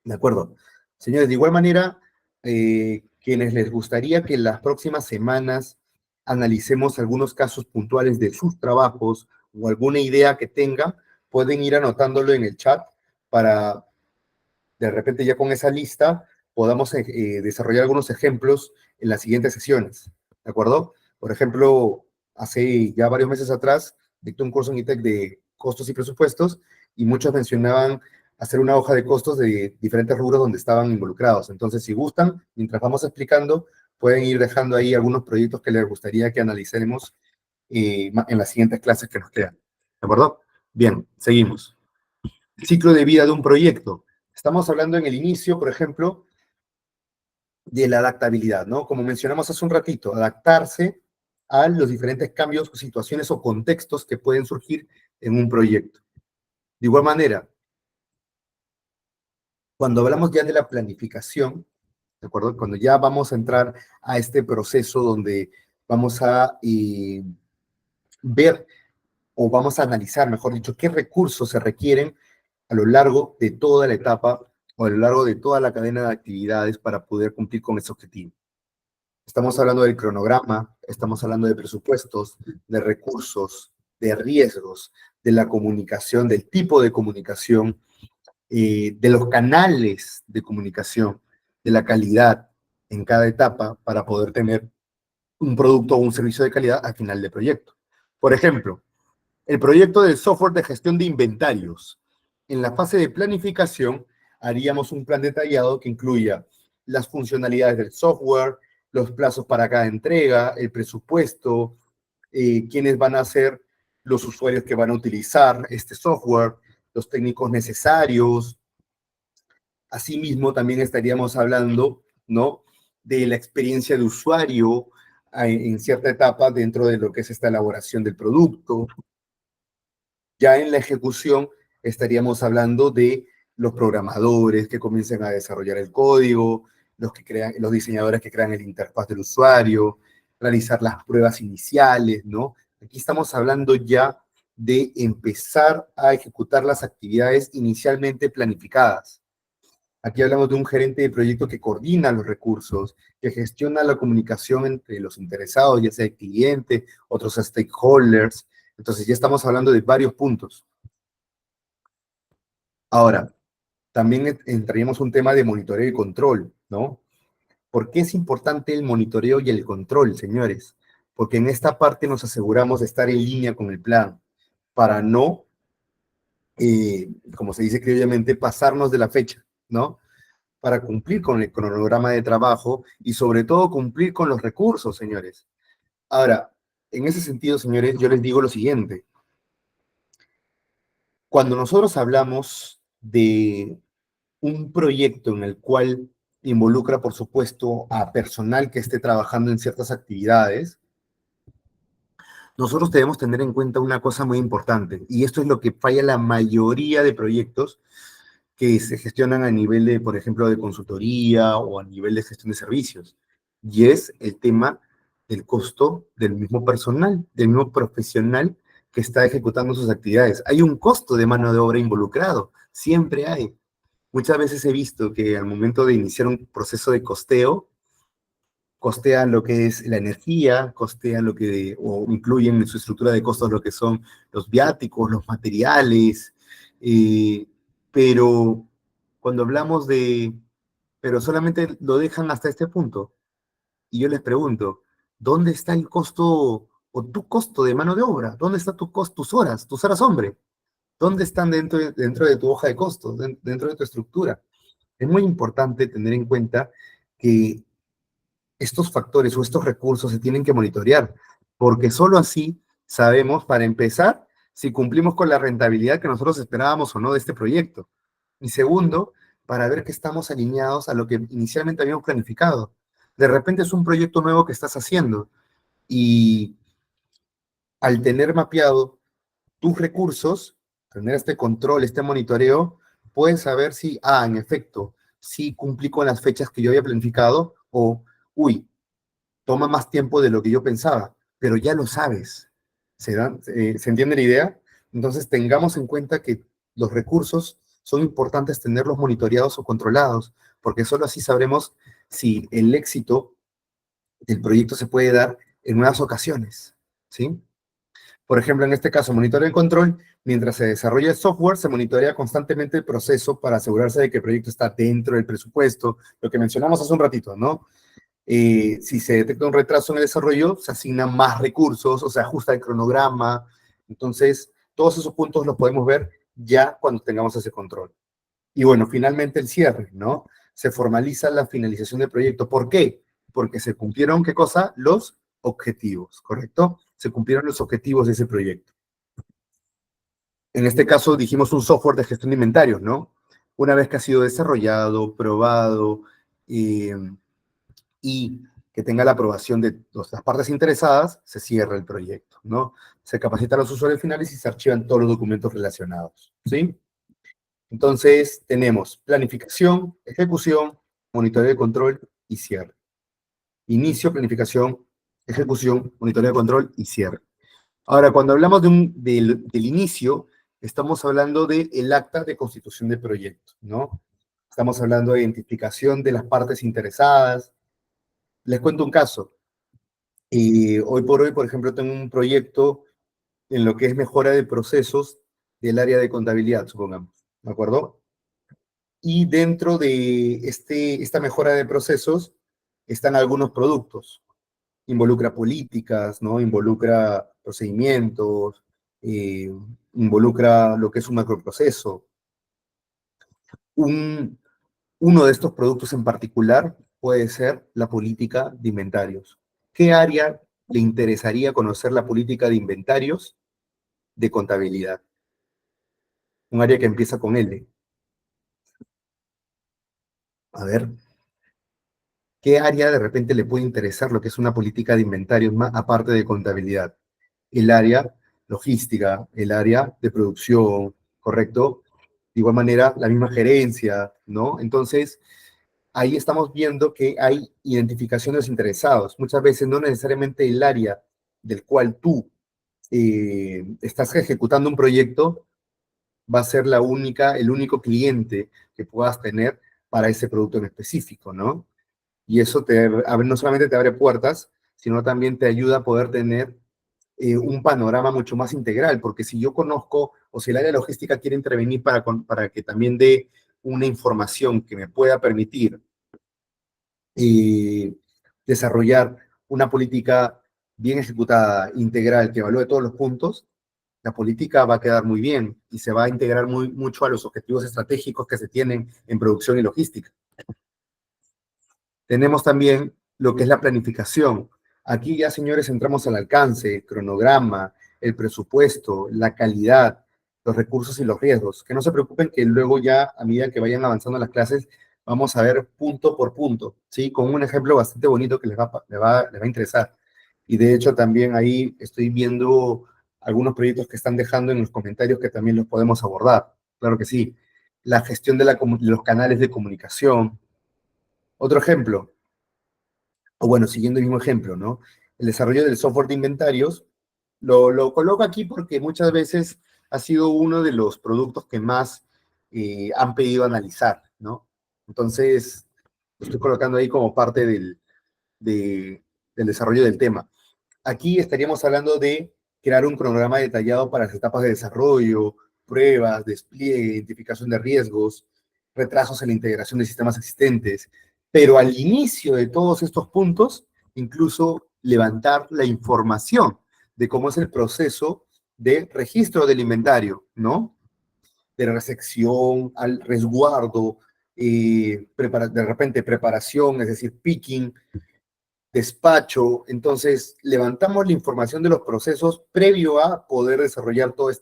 De acuerdo. Señores, de igual manera, quienes les gustaría que en las próximas semanas analicemos algunos casos puntuales de sus trabajos o alguna idea que tengan, pueden ir anotándolo en el chat para de repente ya con esa lista podamos desarrollar algunos ejemplos en las siguientes sesiones, ¿de acuerdo? Por ejemplo, hace ya varios meses atrás dicté un curso en ITEC de costos y presupuestos y muchos mencionaban hacer una hoja de costos de diferentes rubros donde estaban involucrados. Entonces, si gustan, mientras vamos explicando, pueden ir dejando ahí algunos proyectos que les gustaría que analicemos en las siguientes clases que nos quedan, ¿de acuerdo? Bien, seguimos. Ciclo de vida de un proyecto. Estamos hablando en el inicio, por ejemplo, de la adaptabilidad, ¿no? Como mencionamos hace un ratito, adaptarse a los diferentes cambios, situaciones o contextos que pueden surgir en un proyecto. De igual manera, cuando hablamos ya de la planificación, ¿de acuerdo? Cuando ya vamos a entrar a este proceso donde vamos a ver o vamos a analizar, mejor dicho, qué recursos se requieren a lo largo de toda la etapa o a lo largo de toda la cadena de actividades para poder cumplir con ese objetivo. Estamos hablando del cronograma, estamos hablando de presupuestos, de recursos, de riesgos, de la comunicación, del tipo de comunicación, de los canales de comunicación, de la calidad en cada etapa para poder tener un producto o un servicio de calidad al final del proyecto. Por ejemplo, el proyecto del software de gestión de inventarios. En la fase de planificación, haríamos un plan detallado que incluya las funcionalidades del software, los plazos para cada entrega, el presupuesto, quiénes van a ser los usuarios que van a utilizar este software, los técnicos necesarios. Asimismo, también estaríamos hablando, ¿no?, de la experiencia de usuario en cierta etapa dentro de lo que es esta elaboración del producto. Ya en la ejecución estaríamos hablando de los programadores que comiencen a desarrollar el código, los diseñadores que crean el interfaz del usuario, realizar las pruebas iniciales, ¿no? Aquí estamos hablando ya de empezar a ejecutar las actividades inicialmente planificadas. Aquí hablamos de un gerente de proyecto que coordina los recursos, que gestiona la comunicación entre los interesados, ya sea el cliente, otros stakeholders. Entonces ya estamos hablando de varios puntos. Ahora, también entraríamos un tema de monitoreo y control, ¿no? ¿Por qué es importante el monitoreo y el control, señores? Porque en esta parte nos aseguramos de estar en línea con el plan, para no, como se dice criollamente, pasarnos de la fecha, ¿no? Para cumplir con el cronograma de trabajo y sobre todo cumplir con los recursos, señores. Ahora, en ese sentido, señores, yo les digo lo siguiente. Cuando nosotros hablamos de un proyecto en el cual involucra, por supuesto, a personal que esté trabajando en ciertas actividades, nosotros debemos tener en cuenta una cosa muy importante, y esto es lo que falla la mayoría de proyectos que se gestionan a nivel de, por ejemplo, de consultoría o a nivel de gestión de servicios, y es el tema del costo del mismo personal, del mismo profesional que está ejecutando sus actividades. Hay un costo de mano de obra involucrado, siempre hay. Muchas veces he visto que al momento de iniciar un proceso de costeo, costean lo que es la energía, costean lo que, o incluyen en su estructura de costos lo que son los viáticos, los materiales, eh, pero cuando hablamos pero solamente lo dejan hasta este punto. Y yo les pregunto, ¿dónde está el costo o tu costo de mano de obra? ¿Dónde está tu costo, tus horas hombre? ¿Dónde están dentro de tu hoja de costos, dentro de tu estructura? Es muy importante tener en cuenta que estos factores o estos recursos se tienen que monitorear, porque solo así sabemos, para empezar, si cumplimos con la rentabilidad que nosotros esperábamos o no de este proyecto. Y segundo, para ver que estamos alineados a lo que inicialmente habíamos planificado. De repente es un proyecto nuevo que estás haciendo y al tener mapeado tus recursos, tener este control, este monitoreo, puedes saber si, en efecto, si cumplí con las fechas que yo había planificado o, uy, toma más tiempo de lo que yo pensaba, pero ya lo sabes. ¿Se entiende la idea? Entonces tengamos en cuenta que los recursos son importantes tenerlos monitoreados o controlados, porque solo así sabremos si el éxito del proyecto se puede dar en unas ocasiones, ¿sí? Por ejemplo, en este caso, monitoreo y control, mientras se desarrolla el software, se monitorea constantemente el proceso para asegurarse de que el proyecto está dentro del presupuesto, lo que mencionamos hace un ratito, ¿no? Si se detecta un retraso en el desarrollo, se asignan más recursos o se ajusta el cronograma. Entonces, todos esos puntos los podemos ver ya cuando tengamos ese control. Y bueno, finalmente el cierre, ¿no? Se formaliza la finalización del proyecto. ¿Por qué? Porque se cumplieron, ¿qué cosa? Los objetivos, ¿correcto? Se cumplieron los objetivos de ese proyecto. En este caso dijimos un software de gestión de inventarios, ¿no? Una vez que ha sido desarrollado, probado, y que tenga la aprobación de las partes interesadas, se cierra el proyecto, ¿no? Se capacita a los usuarios finales y se archivan todos los documentos relacionados, ¿sí? Entonces, tenemos planificación, ejecución, monitoreo de control y cierre. Inicio, planificación, ejecución, monitoreo de control y cierre. Ahora, cuando hablamos del inicio, estamos hablando del acta de constitución del proyecto, ¿no? Estamos hablando de identificación de las partes interesadas. Les cuento un caso. Hoy por hoy, por ejemplo, tengo un proyecto en lo que es mejora de procesos del área de contabilidad, supongamos, ¿de acuerdo? Y dentro de esta mejora de procesos están algunos productos. Involucra políticas, ¿no? Involucra procedimientos, involucra lo que es un macroproceso. Uno de estos productos en particular puede ser la política de inventarios. ¿Qué área le interesaría conocer la política de inventarios de contabilidad? Un área que empieza con L. A ver, ¿qué área de repente le puede interesar lo que es una política de inventarios más aparte de contabilidad? El área logística, el área de producción, ¿correcto? De igual manera, la misma gerencia, ¿no? Entonces, ahí estamos viendo que hay identificación de los interesados. Muchas veces no necesariamente el área del cual tú estás ejecutando un proyecto va a ser el único cliente que puedas tener para ese producto en específico, ¿no? Y eso no solamente te abre puertas, sino también te ayuda a poder tener un panorama mucho más integral, porque si yo conozco, o si el área logística quiere intervenir para que también dé una información que me pueda permitir desarrollar una política bien ejecutada, integral, que evalúe todos los puntos, la política va a quedar muy bien y se va a integrar mucho a los objetivos estratégicos que se tienen en producción y logística. Tenemos también lo que es la planificación. Aquí ya, señores, entramos al alcance, cronograma, el presupuesto, la calidad, los recursos y los riesgos. Que no se preocupen que luego ya, a medida que vayan avanzando las clases, vamos a ver punto por punto, ¿sí? Con un ejemplo bastante bonito que les va a interesar. Y de hecho también ahí estoy viendo algunos proyectos que están dejando en los comentarios que también los podemos abordar. Claro que sí. La gestión de los canales de comunicación. Otro ejemplo, o bueno, siguiendo el mismo ejemplo, ¿no? El desarrollo del software de inventarios, lo coloco aquí porque muchas veces ha sido uno de los productos que más han pedido analizar, ¿no? Entonces, lo estoy colocando ahí como parte del desarrollo del tema. Aquí estaríamos hablando de crear un cronograma detallado para las etapas de desarrollo, pruebas, despliegue, identificación de riesgos, retrasos en la integración de sistemas existentes, pero al inicio de todos estos puntos, incluso levantar la información de cómo es el proceso de registro del inventario, ¿no? De recepción al resguardo, de repente preparación, es decir, picking, despacho. Entonces, levantamos la información de los procesos previo a poder desarrollar todos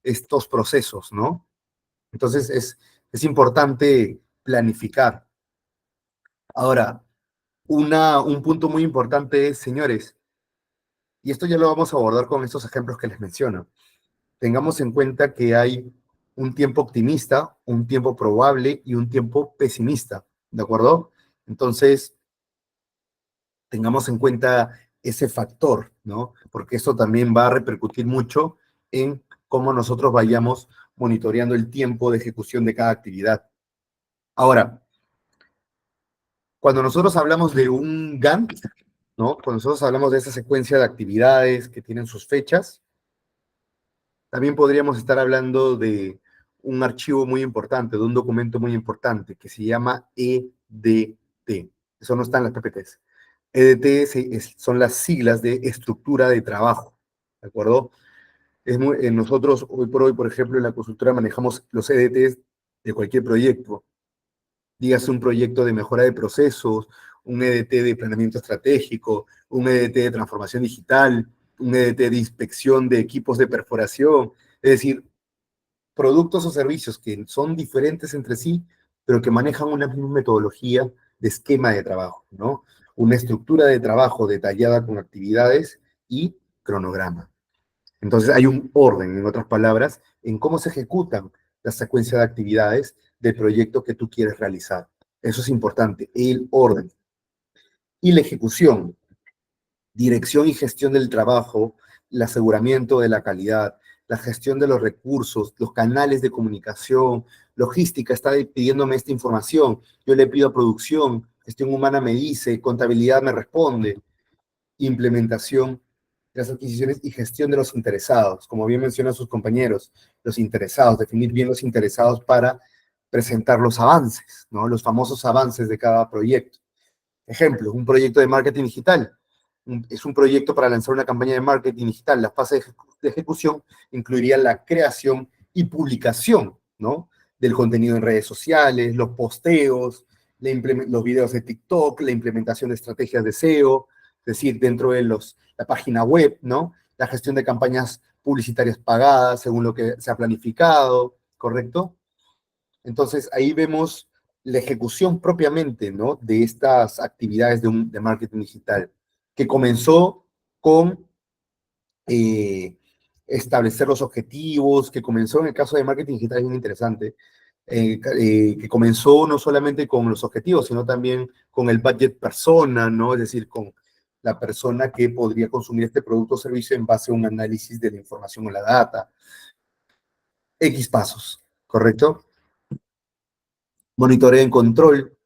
estos procesos, ¿no? Entonces, es importante planificar. Ahora, un punto muy importante es, señores, y esto ya lo vamos a abordar con estos ejemplos que les menciono. Tengamos en cuenta que hay un tiempo optimista, un tiempo probable y un tiempo pesimista, ¿de acuerdo? Entonces, tengamos en cuenta ese factor, ¿no? Porque esto también va a repercutir mucho en cómo nosotros vayamos monitoreando el tiempo de ejecución de cada actividad. Ahora, cuando nosotros hablamos de un Gantt, ¿no? Cuando nosotros hablamos de esa secuencia de actividades que tienen sus fechas, también podríamos estar hablando de un archivo muy importante, de un documento muy importante que se llama EDT. Eso no está en las PPTs. EDT son las siglas de estructura de trabajo, ¿de acuerdo? Nosotros hoy por hoy, por ejemplo, en la consultora manejamos los EDTs de cualquier proyecto. Dígase un proyecto de mejora de procesos, un EDT de planeamiento estratégico, un EDT de transformación digital, un EDT de inspección de equipos de perforación. Es decir, productos o servicios que son diferentes entre sí, pero que manejan una misma metodología de esquema de trabajo, ¿no? Una estructura de trabajo detallada con actividades y cronograma. Entonces hay un orden, en otras palabras, en cómo se ejecutan la secuencia de actividades del proyecto que tú quieres realizar. Eso es importante, el orden. Y la ejecución, dirección y gestión del trabajo, el aseguramiento de la calidad, la gestión de los recursos, los canales de comunicación, logística está pidiéndome esta información, yo le pido a producción, gestión humana me dice, contabilidad me responde, implementación de las adquisiciones y gestión de los interesados, como bien mencionan sus compañeros, los interesados, definir bien los interesados para presentar los avances, ¿no? Los famosos avances de cada proyecto. Ejemplo, un proyecto de marketing digital. Es un proyecto para lanzar una campaña de marketing digital. La fase de ejecución incluiría la creación y publicación, ¿no? Del contenido en redes sociales, los posteos, los videos de TikTok, la implementación de estrategias de SEO, es decir, dentro de la página web, ¿no? La gestión de campañas publicitarias pagadas según lo que se ha planificado, ¿correcto? Entonces, ahí vemos la ejecución propiamente, ¿no? De estas actividades de marketing digital, que comenzó con establecer los objetivos, que comenzó en el caso de marketing digital, es bien interesante, que comenzó no solamente con los objetivos, sino también con el budget persona, ¿no? Es decir, con la persona que podría consumir este producto o servicio en base a un análisis de la información o la data. X pasos, ¿correcto? Monitoreo en control.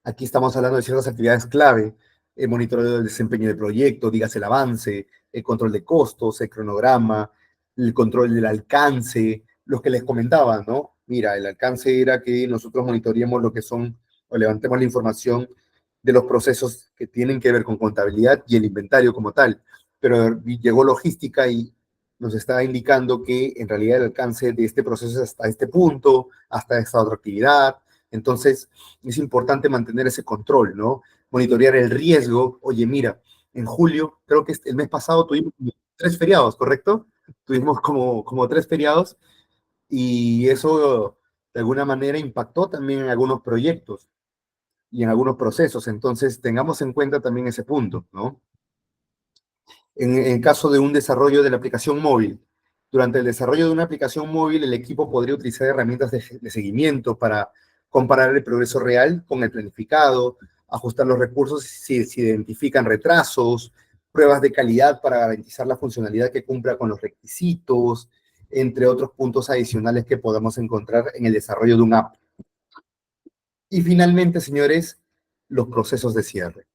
Aquí estamos hablando de ciertas actividades clave, el monitoreo del desempeño del proyecto, dígase el avance, el control de costos, el cronograma, el control del alcance, los que les comentaba, ¿no? Mira, el alcance era que nosotros monitoreemos lo que son, o levantemos la información de los procesos que tienen que ver con contabilidad y el inventario como tal. Pero llegó logística y nos está indicando que en realidad el alcance de este proceso es hasta este punto, hasta esta otra actividad. Entonces, es importante mantener ese control, ¿no? Monitorear el riesgo. Oye, mira, en julio, creo que el mes pasado tuvimos 3 feriados, ¿correcto? Tuvimos como 3 feriados y eso de alguna manera impactó también en algunos proyectos y en algunos procesos. Entonces, tengamos en cuenta también ese punto, ¿no? En el caso de un desarrollo de la aplicación móvil, durante el desarrollo de una aplicación móvil, el equipo podría utilizar herramientas de seguimiento para comparar el progreso real con el planificado, ajustar los recursos si se identifican retrasos, pruebas de calidad para garantizar la funcionalidad que cumpla con los requisitos, entre otros puntos adicionales que podamos encontrar en el desarrollo de un app. Y finalmente, señores, los procesos de cierre.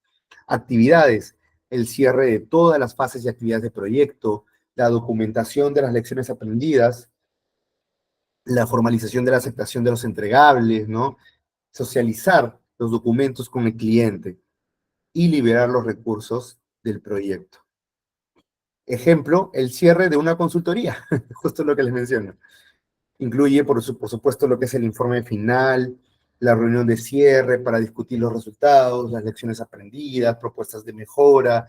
Actividades, el cierre de todas las fases y actividades de proyecto, la documentación de las lecciones aprendidas, la formalización de la aceptación de los entregables, ¿no? Socializar los documentos con el cliente y liberar los recursos del proyecto. Ejemplo, el cierre de una consultoría, justo lo que les menciono. Incluye, por supuesto, lo que es el informe final, la reunión de cierre para discutir los resultados, las lecciones aprendidas, propuestas de mejora,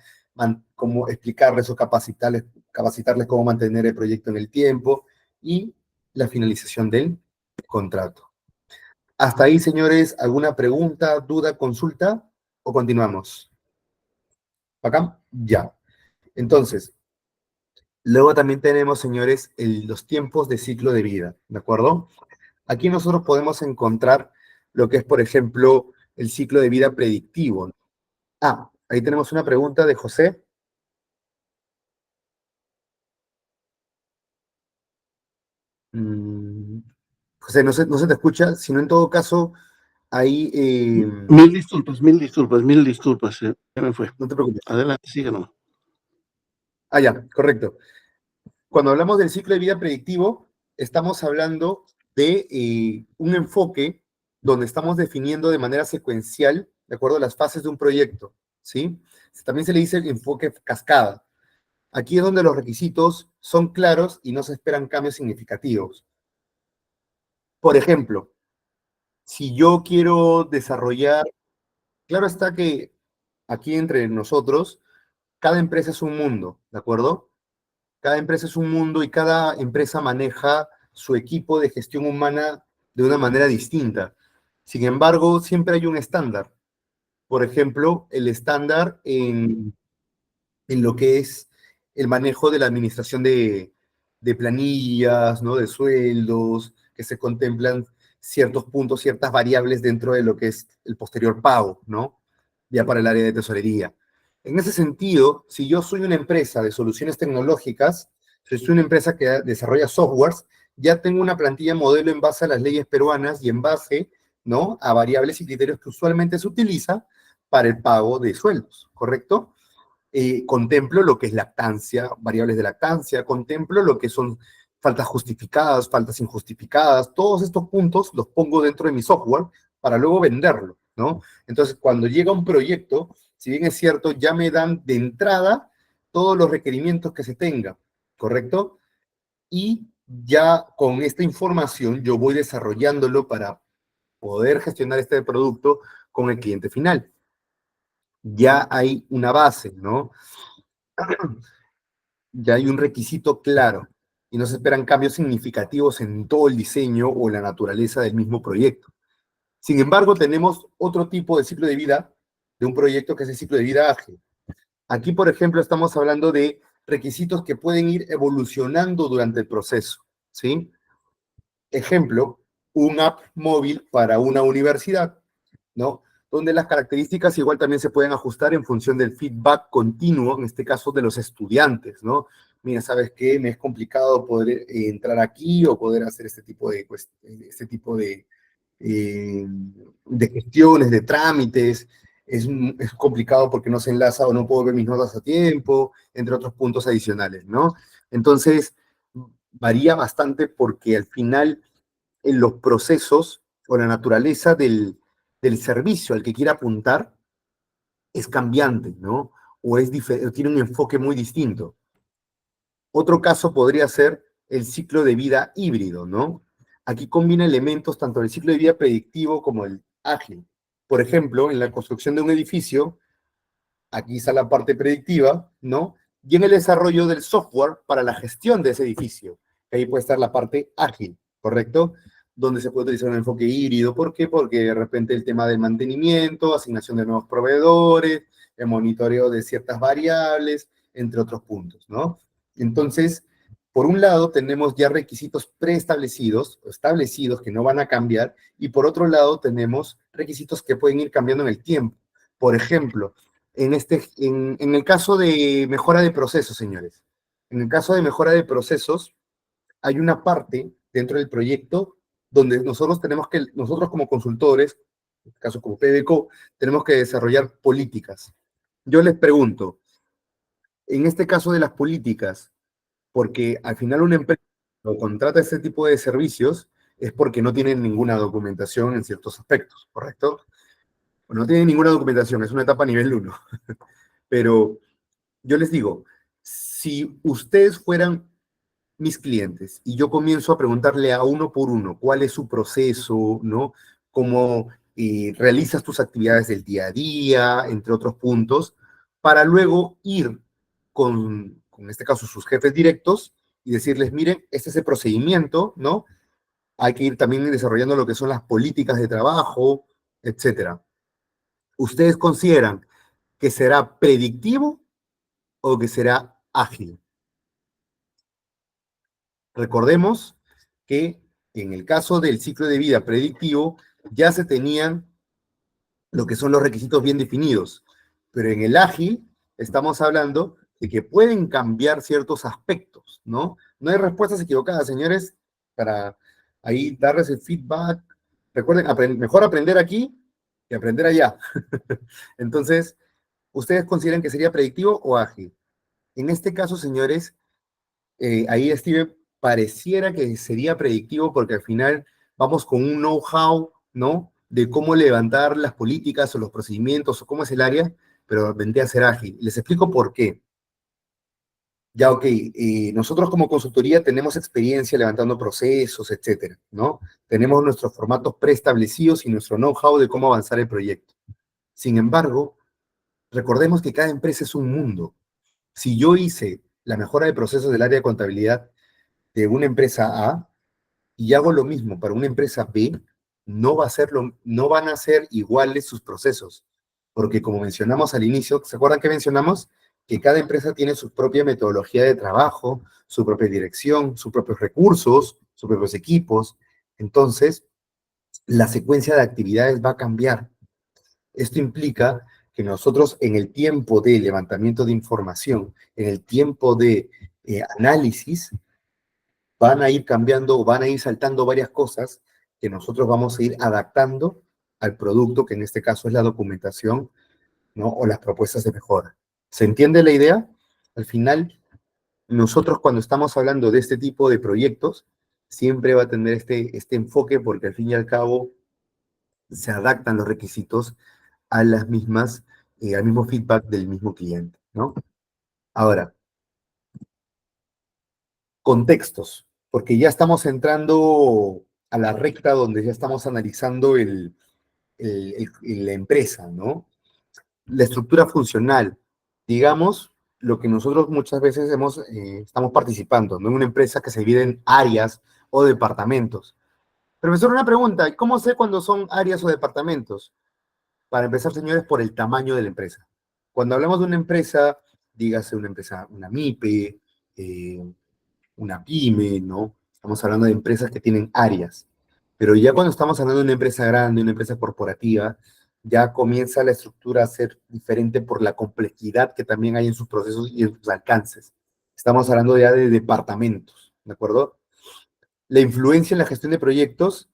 cómo explicarles o capacitarles cómo mantener el proyecto en el tiempo y la finalización del contrato. Hasta ahí, señores, ¿alguna pregunta, duda, consulta o continuamos? ¿Acá? Ya. Entonces, luego también tenemos, señores, los tiempos de ciclo de vida, ¿de acuerdo? Aquí nosotros podemos encontrar lo que es, por ejemplo, el ciclo de vida predictivo. Ah, ahí tenemos una pregunta de José. José, no se te escucha, sino en todo caso, ahí... Mil disculpas, mil disculpas, mil disculpas. Ya me fue. No te preocupes. Adelante, síganos. Ah, ya, correcto. Cuando hablamos del ciclo de vida predictivo, estamos hablando de un enfoque donde estamos definiendo de manera secuencial, de acuerdo a las fases de un proyecto, ¿sí? También se le dice el enfoque cascada. Aquí es donde los requisitos son claros y no se esperan cambios significativos. Por ejemplo, si yo quiero desarrollar, claro está que aquí entre nosotros, cada empresa es un mundo, ¿de acuerdo? Cada empresa es un mundo y cada empresa maneja su equipo de gestión humana de una manera distinta. Sin embargo, siempre hay un estándar. Por ejemplo, el estándar en lo que es el manejo de la administración de planillas, ¿no? De sueldos, que se contemplan ciertos puntos, ciertas variables dentro de lo que es el posterior pago, ¿no? Ya para el área de tesorería. En ese sentido, si yo soy una empresa de soluciones tecnológicas, si soy una empresa que desarrolla softwares, ya tengo una plantilla modelo en base a las leyes peruanas y en base, ¿no? A variables y criterios que usualmente se utiliza para el pago de sueldos, ¿correcto? Contemplo lo que es lactancia, variables de lactancia, contemplo lo que son faltas justificadas, faltas injustificadas, todos estos puntos los pongo dentro de mi software para luego venderlo, ¿no? Entonces, cuando llega un proyecto, si bien es cierto, ya me dan de entrada todos los requerimientos que se tenga, ¿correcto? Y ya con esta información yo voy desarrollándolo para poder gestionar este producto con el cliente final. Ya hay una base, ¿no? Ya hay un requisito claro. y no se esperan cambios significativos en todo el diseño o la naturaleza del mismo proyecto. Sin embargo, tenemos otro tipo de ciclo de vida de un proyecto que es el ciclo de vida ágil. Aquí, por ejemplo, estamos hablando de requisitos que pueden ir evolucionando durante el proceso, ¿sí? Ejemplo, un app móvil para una universidad, ¿no? Donde las características igual también se pueden ajustar en función del feedback continuo, en este caso de los estudiantes, ¿no? Mira, ¿sabes qué? Me es complicado poder entrar aquí o poder hacer este tipo de gestiones, de trámites. Es complicado porque no se enlaza o no puedo ver mis notas a tiempo, entre otros puntos adicionales, ¿no? Entonces, varía bastante porque al final en los procesos o la naturaleza del servicio al que quiera apuntar es cambiante, ¿no? O tiene un enfoque muy distinto. Otro caso podría ser el ciclo de vida híbrido, ¿no? Aquí combina elementos tanto del ciclo de vida predictivo como el ágil. Por ejemplo, en la construcción de un edificio, aquí está la parte predictiva, ¿no? Y en el desarrollo del software para la gestión de ese edificio, que ahí puede estar la parte ágil, ¿correcto? Donde se puede utilizar un enfoque híbrido. ¿Por qué? Porque de repente el tema del mantenimiento, asignación de nuevos proveedores, el monitoreo de ciertas variables, entre otros puntos, ¿no? Entonces, por un lado, tenemos ya requisitos preestablecidos, o establecidos que no van a cambiar, y por otro lado, tenemos requisitos que pueden ir cambiando en el tiempo. Por ejemplo, en el caso de mejora de procesos, señores, en el caso de mejora de procesos, hay una parte dentro del proyecto donde nosotros como consultores, en este caso como PBCO, tenemos que desarrollar políticas. Yo les pregunto, en este caso de las políticas, porque al final una empresa cuando contrata este tipo de servicios es porque no tienen ninguna documentación en ciertos aspectos, ¿correcto? No tienen ninguna documentación, es una etapa nivel 1. Pero yo les digo, si ustedes fueran mis clientes y yo comienzo a preguntarle a uno por uno cuál es su proceso, ¿no? Cómo realizas tus actividades del día a día, entre otros puntos, para luego ir en este caso, sus jefes directos y decirles, miren, este es el procedimiento, ¿no? Hay que ir también desarrollando lo que son las políticas de trabajo, etcétera. ¿Ustedes consideran que será predictivo o que será ágil? Recordemos que en el caso del ciclo de vida predictivo ya se tenían lo que son los requisitos bien definidos, pero en el ágil estamos hablando de que pueden cambiar ciertos aspectos, ¿no? No hay respuestas equivocadas, señores, para ahí darles el feedback. Recuerden, mejor aprender aquí que aprender allá. Entonces, ¿ustedes consideran que sería predictivo o ágil? En este caso, señores, ahí Steve pareciera que sería predictivo porque al final vamos con un know-how, ¿no? De cómo levantar las políticas o los procedimientos o cómo es el área, pero vendría a ser ágil. Les explico por qué. Ya, ok, nosotros como consultoría tenemos experiencia levantando procesos, etcétera, ¿no? Tenemos nuestros formatos preestablecidos y nuestro know-how de cómo avanzar el proyecto. Sin embargo, recordemos que cada empresa es un mundo. Si yo hice la mejora de procesos del área de contabilidad de una empresa A y hago lo mismo para una empresa B, no van a ser iguales sus procesos, porque como mencionamos al inicio, ¿se acuerdan que mencionamos? Que cada empresa tiene su propia metodología de trabajo, su propia dirección, sus propios recursos, sus propios equipos. Entonces, la secuencia de actividades va a cambiar. Esto implica que nosotros en el tiempo de levantamiento de información, en el tiempo de análisis, van a ir cambiando, van a ir saltando varias cosas que nosotros vamos a ir adaptando al producto, que en este caso es la documentación, ¿no? O las propuestas de mejora. ¿Se entiende la idea? Al final, nosotros cuando estamos hablando de este tipo de proyectos, siempre va a tener este enfoque porque al fin y al cabo se adaptan los requisitos a las mismas, al mismo feedback del mismo cliente, ¿no? Ahora, contextos, porque ya estamos entrando a la recta donde ya estamos analizando la empresa, ¿no? La estructura funcional, digamos, lo que nosotros muchas veces estamos participando, ¿no? En una empresa que se divide en áreas o departamentos. Profesor, una pregunta, ¿cómo sé cuándo son áreas o departamentos? Para empezar, señores, por el tamaño de la empresa. Cuando hablamos de una empresa, dígase una empresa, una MIPE, una pyme, ¿no? Estamos hablando de empresas que tienen áreas. Pero ya cuando estamos hablando de una empresa grande, una empresa corporativa, ya comienza la estructura a ser diferente por la complejidad que también hay en sus procesos y en sus alcances. Estamos hablando ya de departamentos, ¿de acuerdo? La influencia en la gestión de proyectos,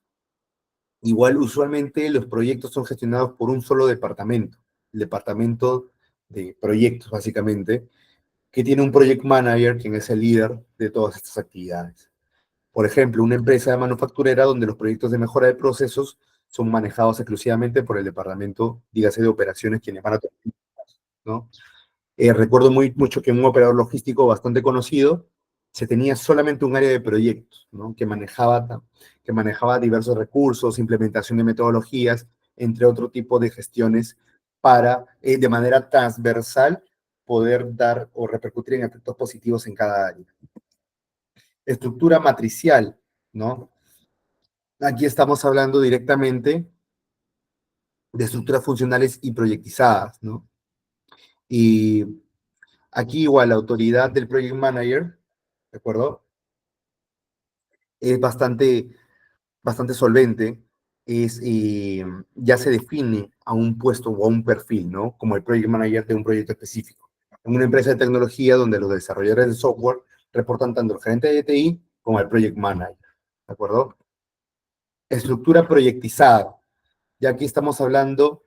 igual usualmente los proyectos son gestionados por un solo departamento, el departamento de proyectos, básicamente, que tiene un project manager, quien es el líder de todas estas actividades. Por ejemplo, una empresa manufacturera donde los proyectos de mejora de procesos son manejados exclusivamente por el departamento, dígase, de operaciones, quienes van a, ¿no? Recuerdo mucho que un operador logístico bastante conocido se tenía solamente un área de proyectos, ¿no? Que manejaba diversos recursos, implementación de metodologías, entre otro tipo de gestiones para, de manera transversal, poder dar o repercutir en efectos positivos en cada área. Estructura matricial, ¿no? Aquí estamos hablando directamente de estructuras funcionales y proyectizadas, ¿no? Y aquí igual la autoridad del project manager, ¿de acuerdo? Es bastante solvente, ya se define a un puesto o a un perfil, ¿no? Como el project manager de un proyecto específico. En una empresa de tecnología donde los desarrolladores de software reportan tanto al gerente de TI como al project manager, ¿de acuerdo? Estructura proyectizada. Ya aquí estamos hablando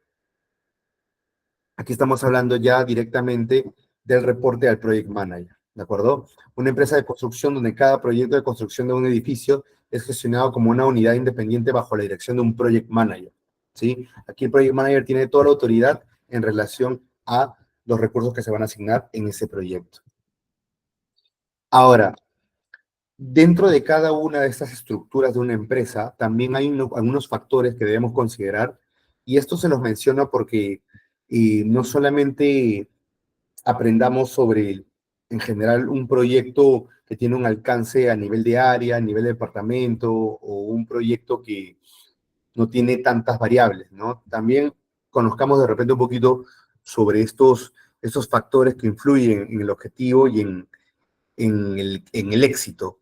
ya directamente del reporte al project manager, ¿de acuerdo? Una empresa de construcción donde cada proyecto de construcción de un edificio es gestionado como una unidad independiente bajo la dirección de un project manager, ¿sí? Aquí el project manager tiene toda la autoridad en relación a los recursos que se van a asignar en ese proyecto. Ahora, dentro de cada una de estas estructuras de una empresa, también hay algunos factores que debemos considerar, y esto se los menciono porque no solamente aprendamos sobre, en general, un proyecto que tiene un alcance a nivel de área, a nivel de departamento, o un proyecto que no tiene tantas variables, ¿no? También conozcamos de repente un poquito sobre estos factores que influyen en el objetivo y en el éxito,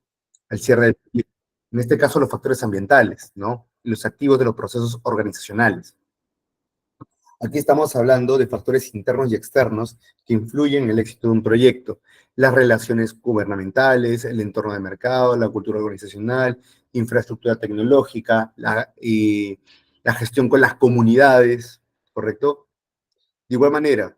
al cierre del proyecto. En este caso, los factores ambientales, ¿no? Los activos de los procesos organizacionales. Aquí estamos hablando de factores internos y externos que influyen en el éxito de un proyecto. Las relaciones gubernamentales, el entorno de mercado, la cultura organizacional, infraestructura tecnológica, la gestión con las comunidades, ¿correcto? De igual manera,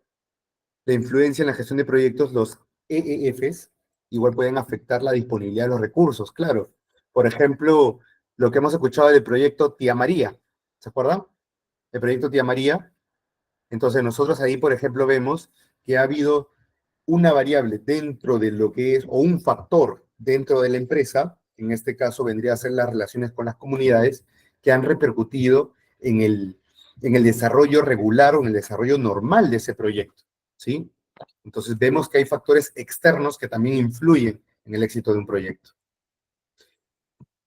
la influencia en la gestión de proyectos, los EEFs, igual pueden afectar la disponibilidad de los recursos, claro. Por ejemplo, lo que hemos escuchado del proyecto Tía María, ¿se acuerdan? El proyecto Tía María. Entonces nosotros ahí, por ejemplo, vemos que ha habido una variable dentro de lo que es, o un factor dentro de la empresa, en este caso vendría a ser las relaciones con las comunidades, que han repercutido en el desarrollo regular o en el desarrollo normal de ese proyecto, ¿sí? Entonces vemos que hay factores externos que también influyen en el éxito de un proyecto.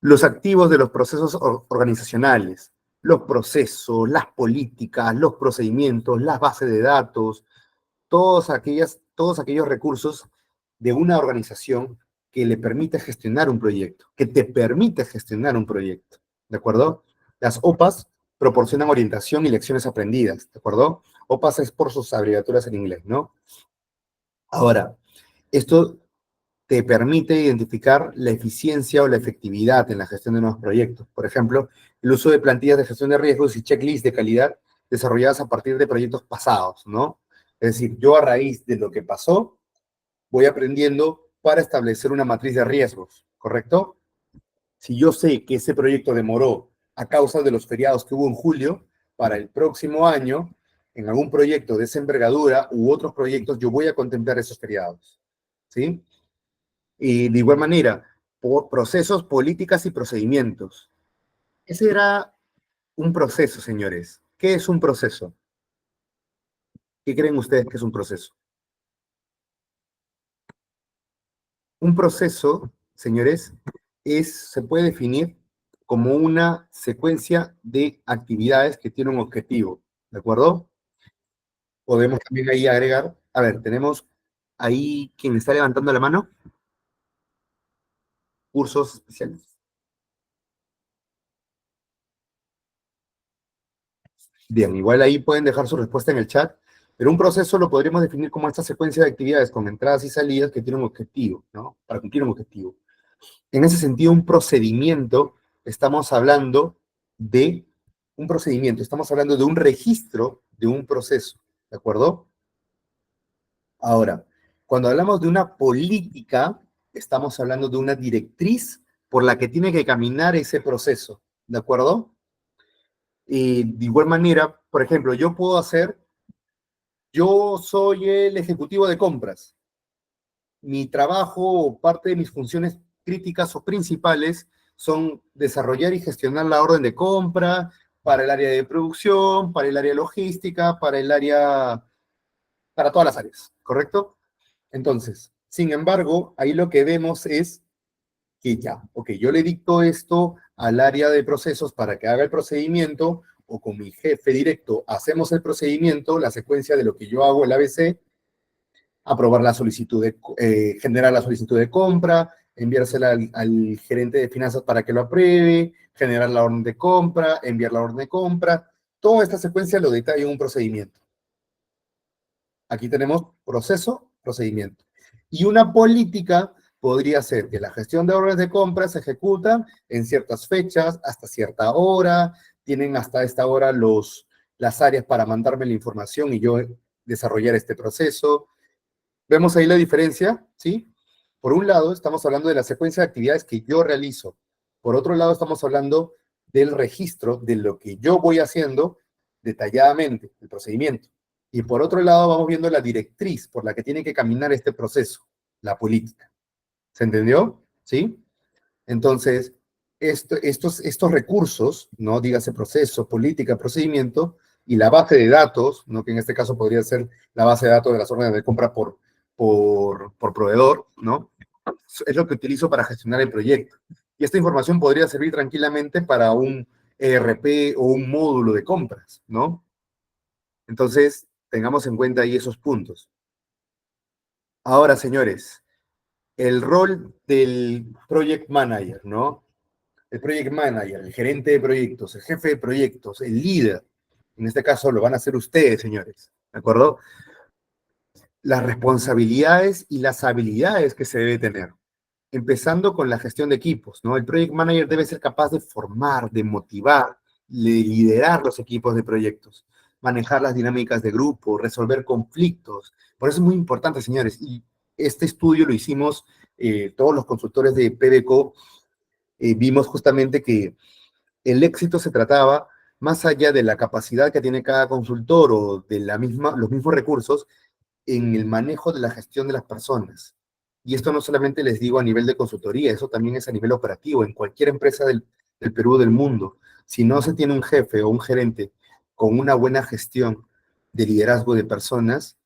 Los activos de los procesos organizacionales, los procesos, las políticas, los procedimientos, las bases de datos, todos aquellos recursos de una organización que le permite gestionar un proyecto, que te permite gestionar un proyecto, ¿de acuerdo? Las OPAs proporcionan orientación y lecciones aprendidas, ¿de acuerdo? OPAs es por sus abreviaturas en inglés, ¿no? Ahora, esto te permite identificar la eficiencia o la efectividad en la gestión de nuevos proyectos. Por ejemplo, el uso de plantillas de gestión de riesgos y checklists de calidad desarrolladas a partir de proyectos pasados, ¿no? Es decir, yo a raíz de lo que pasó, voy aprendiendo para establecer una matriz de riesgos, ¿correcto? Si yo sé que ese proyecto demoró a causa de los feriados que hubo en julio, para el próximo año, en algún proyecto de esa envergadura u otros proyectos, yo voy a contemplar esos feriados, ¿sí? Y de igual manera, por procesos, políticas y procedimientos. Ese era un proceso, señores. ¿Qué es un proceso? ¿Qué creen ustedes que es un proceso? Un proceso, señores, se puede definir como una secuencia de actividades que tiene un objetivo, ¿de acuerdo? Podemos también ahí agregar, a ver, tenemos ahí quien está levantando la mano, cursos especiales. Bien, igual ahí pueden dejar su respuesta en el chat, pero un proceso lo podríamos definir como esta secuencia de actividades con entradas y salidas que tiene un objetivo, ¿no? Para cumplir un objetivo. En ese sentido, un procedimiento, estamos hablando de un procedimiento, estamos hablando de un registro de un proceso, ¿de acuerdo? Ahora, cuando hablamos de una política, estamos hablando de una directriz por la que tiene que caminar ese proceso, ¿de acuerdo? Y de igual manera, por ejemplo, yo soy el ejecutivo de compras. Mi trabajo, parte de mis funciones críticas o principales son desarrollar y gestionar la orden de compra para el área de producción, para el área logística, para todas las áreas, ¿correcto? Entonces, sin embargo, ahí lo que vemos es que ya, ok, yo le dicto esto al área de procesos para que haga el procedimiento, o con mi jefe directo hacemos el procedimiento, la secuencia de lo que yo hago, el ABC, aprobar la solicitud generar la solicitud de compra, enviársela al gerente de finanzas para que lo apruebe, generar la orden de compra, enviar la orden de compra. Toda esta secuencia lo detalla en un procedimiento. Aquí tenemos proceso, procedimiento. Y una política podría ser que la gestión de órdenes de compra se ejecuta en ciertas fechas, hasta cierta hora, tienen hasta esta hora las áreas para mandarme la información y yo desarrollar este proceso. ¿Vemos ahí la diferencia? ¿Sí? Por un lado, estamos hablando de la secuencia de actividades que yo realizo. Por otro lado, estamos hablando del registro de lo que yo voy haciendo detalladamente, el procedimiento. Y por otro lado, vamos viendo la directriz por la que tiene que caminar este proceso, la política. ¿Se entendió? ¿Sí? Entonces, estos recursos, ¿no? Dígase proceso, política, procedimiento, y la base de datos, ¿no? Que en este caso podría ser la base de datos de las órdenes de compra por proveedor, ¿no? Es lo que utilizo para gestionar el proyecto. Y esta información podría servir tranquilamente para un ERP o un módulo de compras, ¿no? Entonces, tengamos en cuenta ahí esos puntos. Ahora, señores, el rol del project manager, ¿no? El project manager, el gerente de proyectos, el jefe de proyectos, el líder. En este caso lo van a hacer ustedes, señores, ¿de acuerdo? Las responsabilidades y las habilidades que se debe tener. Empezando con la gestión de equipos, ¿no? El project manager debe ser capaz de formar, de motivar, de liderar los equipos de proyectos, manejar las dinámicas de grupo, resolver conflictos. Por eso es muy importante, señores. Y este estudio lo hicimos todos los consultores de PBCO. Vimos justamente que el éxito se trataba, más allá de la capacidad que tiene cada consultor o de los mismos recursos, en el manejo de la gestión de las personas. Y esto no solamente les digo a nivel de consultoría, eso también es a nivel operativo, en cualquier empresa del Perú, del mundo. Si no se tiene un jefe o un gerente con una buena gestión de liderazgo de personas,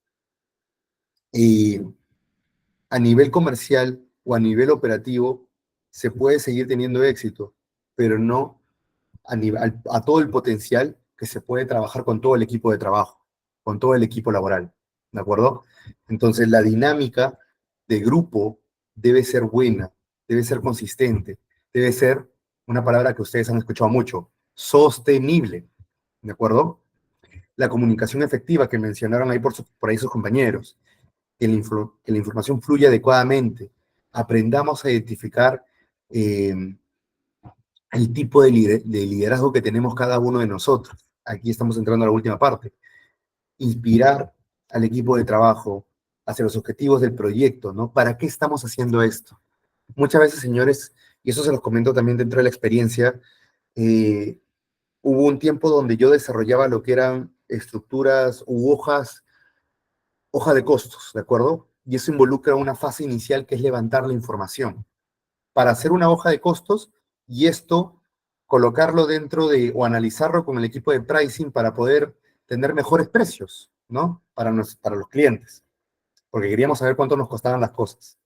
a nivel comercial o a nivel operativo, se puede seguir teniendo éxito, pero no a todo el potencial que se puede trabajar con todo el equipo de trabajo, con todo el equipo laboral, ¿de acuerdo? Entonces, la dinámica de grupo debe ser buena, debe ser consistente, debe ser una palabra que ustedes han escuchado mucho, sostenible, ¿de acuerdo? La comunicación efectiva que mencionaron ahí por ahí sus compañeros, que la información fluya adecuadamente, aprendamos a identificar eh, el tipo de liderazgo que tenemos cada uno de nosotros. Aquí estamos entrando a la última parte. Inspirar al equipo de trabajo hacia los objetivos del proyecto, ¿no? ¿Para qué estamos haciendo esto? Muchas veces, señores, y eso se los comento también dentro de la experiencia, eh, hubo un tiempo donde yo desarrollaba lo que eran estructuras u hoja de costos, ¿de acuerdo? Y eso involucra una fase inicial que es levantar la información para hacer una hoja de costos y esto colocarlo dentro de o analizarlo con el equipo de pricing para poder tener mejores precios, ¿no? Para los clientes, porque queríamos saber cuánto nos costaban las cosas.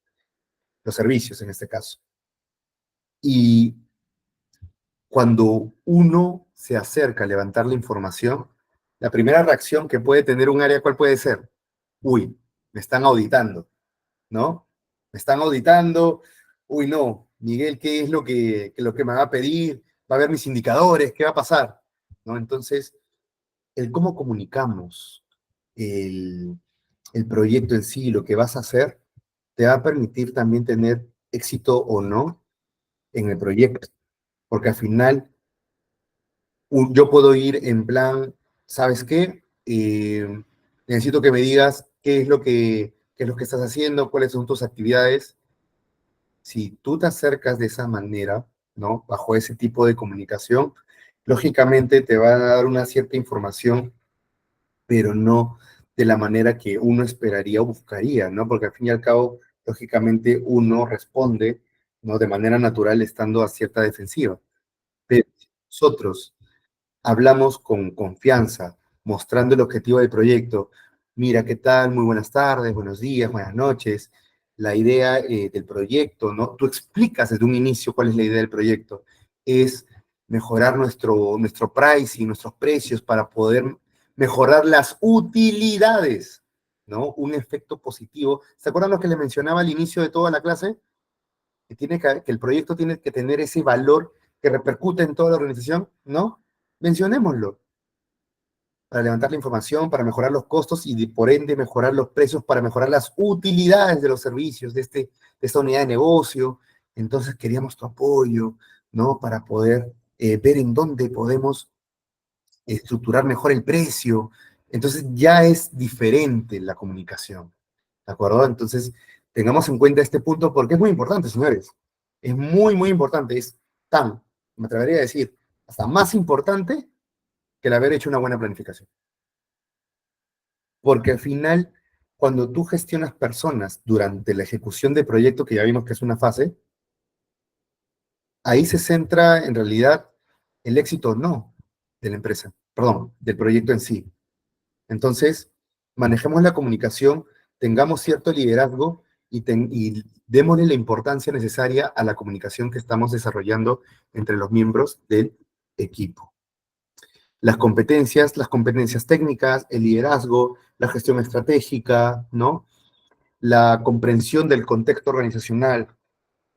los servicios en este caso. Y cuando uno se acerca a levantar la información, la primera reacción que puede tener un área, ¿cuál puede ser? Uy, me están auditando, ¿no? Me están auditando, uy, no, Miguel, ¿qué es lo que me va a pedir? ¿Va a ver mis indicadores? ¿Qué va a pasar? ¿No? Entonces, el cómo comunicamos el, el proyecto en sí, lo que vas a hacer, te va a permitir también tener éxito o no en el proyecto, porque al final yo puedo ir en plan, ¿sabes qué? Necesito que me digas qué es lo que estás haciendo, cuáles son tus actividades. Si tú te acercas de esa manera, ¿no? Bajo ese tipo de comunicación, lógicamente te va a dar una cierta información, pero no de la manera que uno esperaría o buscaría, ¿no? Porque al fin y al cabo, lógicamente, uno responde, ¿no? De manera natural estando a cierta defensiva. Pero si nosotros hablamos con confianza, mostrando el objetivo del proyecto. Mira, ¿qué tal? Muy buenas tardes, buenos días, buenas noches. La idea del proyecto, ¿no? Tú explicas desde un inicio cuál es la idea del proyecto. Es mejorar nuestro pricing, nuestros precios para poder mejorar las utilidades, ¿no? Un efecto positivo. ¿Se acuerdan lo que les mencionaba al inicio de toda la clase? Que el proyecto tiene que tener ese valor que repercute en toda la organización, ¿no? Mencionémoslo, para levantar la información, para mejorar los costos y por ende mejorar los precios, para mejorar las utilidades de los servicios de esta unidad de negocio. Entonces queríamos tu apoyo, ¿no? Para poder ver en dónde podemos estructurar mejor el precio. Entonces ya es diferente la comunicación, ¿de acuerdo? Entonces tengamos en cuenta este punto porque es muy importante, señores. Es muy, muy importante. Es tan, me atrevería a decir, hasta más importante que el haber hecho una buena planificación. Porque al final, cuando tú gestionas personas durante la ejecución del proyecto, que ya vimos que es una fase, ahí se centra en realidad el éxito o no de la empresa, perdón, del proyecto en sí. Entonces, manejemos la comunicación, tengamos cierto liderazgo y démosle la importancia necesaria a la comunicación que estamos desarrollando entre los miembros del equipo. Las competencias técnicas, el liderazgo, la gestión estratégica, ¿no? La comprensión del contexto organizacional.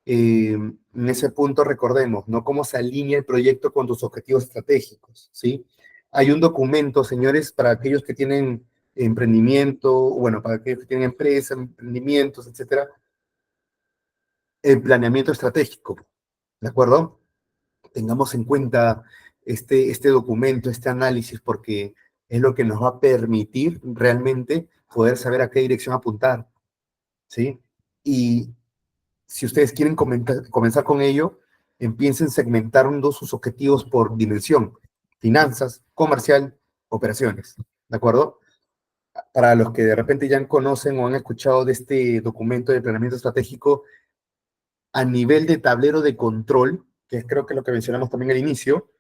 En ese punto recordemos, ¿no? Cómo se alinea el proyecto con tus objetivos estratégicos, ¿sí? Hay un documento, señores, para aquellos que tienen emprendimiento, bueno, para aquellos que tienen empresas, emprendimientos, etcétera, el planeamiento estratégico, ¿de acuerdo? Tengamos en cuenta este documento, este análisis, porque es lo que nos va a permitir realmente poder saber a qué dirección apuntar, ¿sí? Y si ustedes quieren comenzar con ello, empiecen segmentando sus objetivos por dimensión, finanzas, comercial, operaciones, ¿de acuerdo? Para los que de repente ya conocen o han escuchado de este documento de planeamiento estratégico, a nivel de tablero de control, que creo que es lo que mencionamos también al inicio,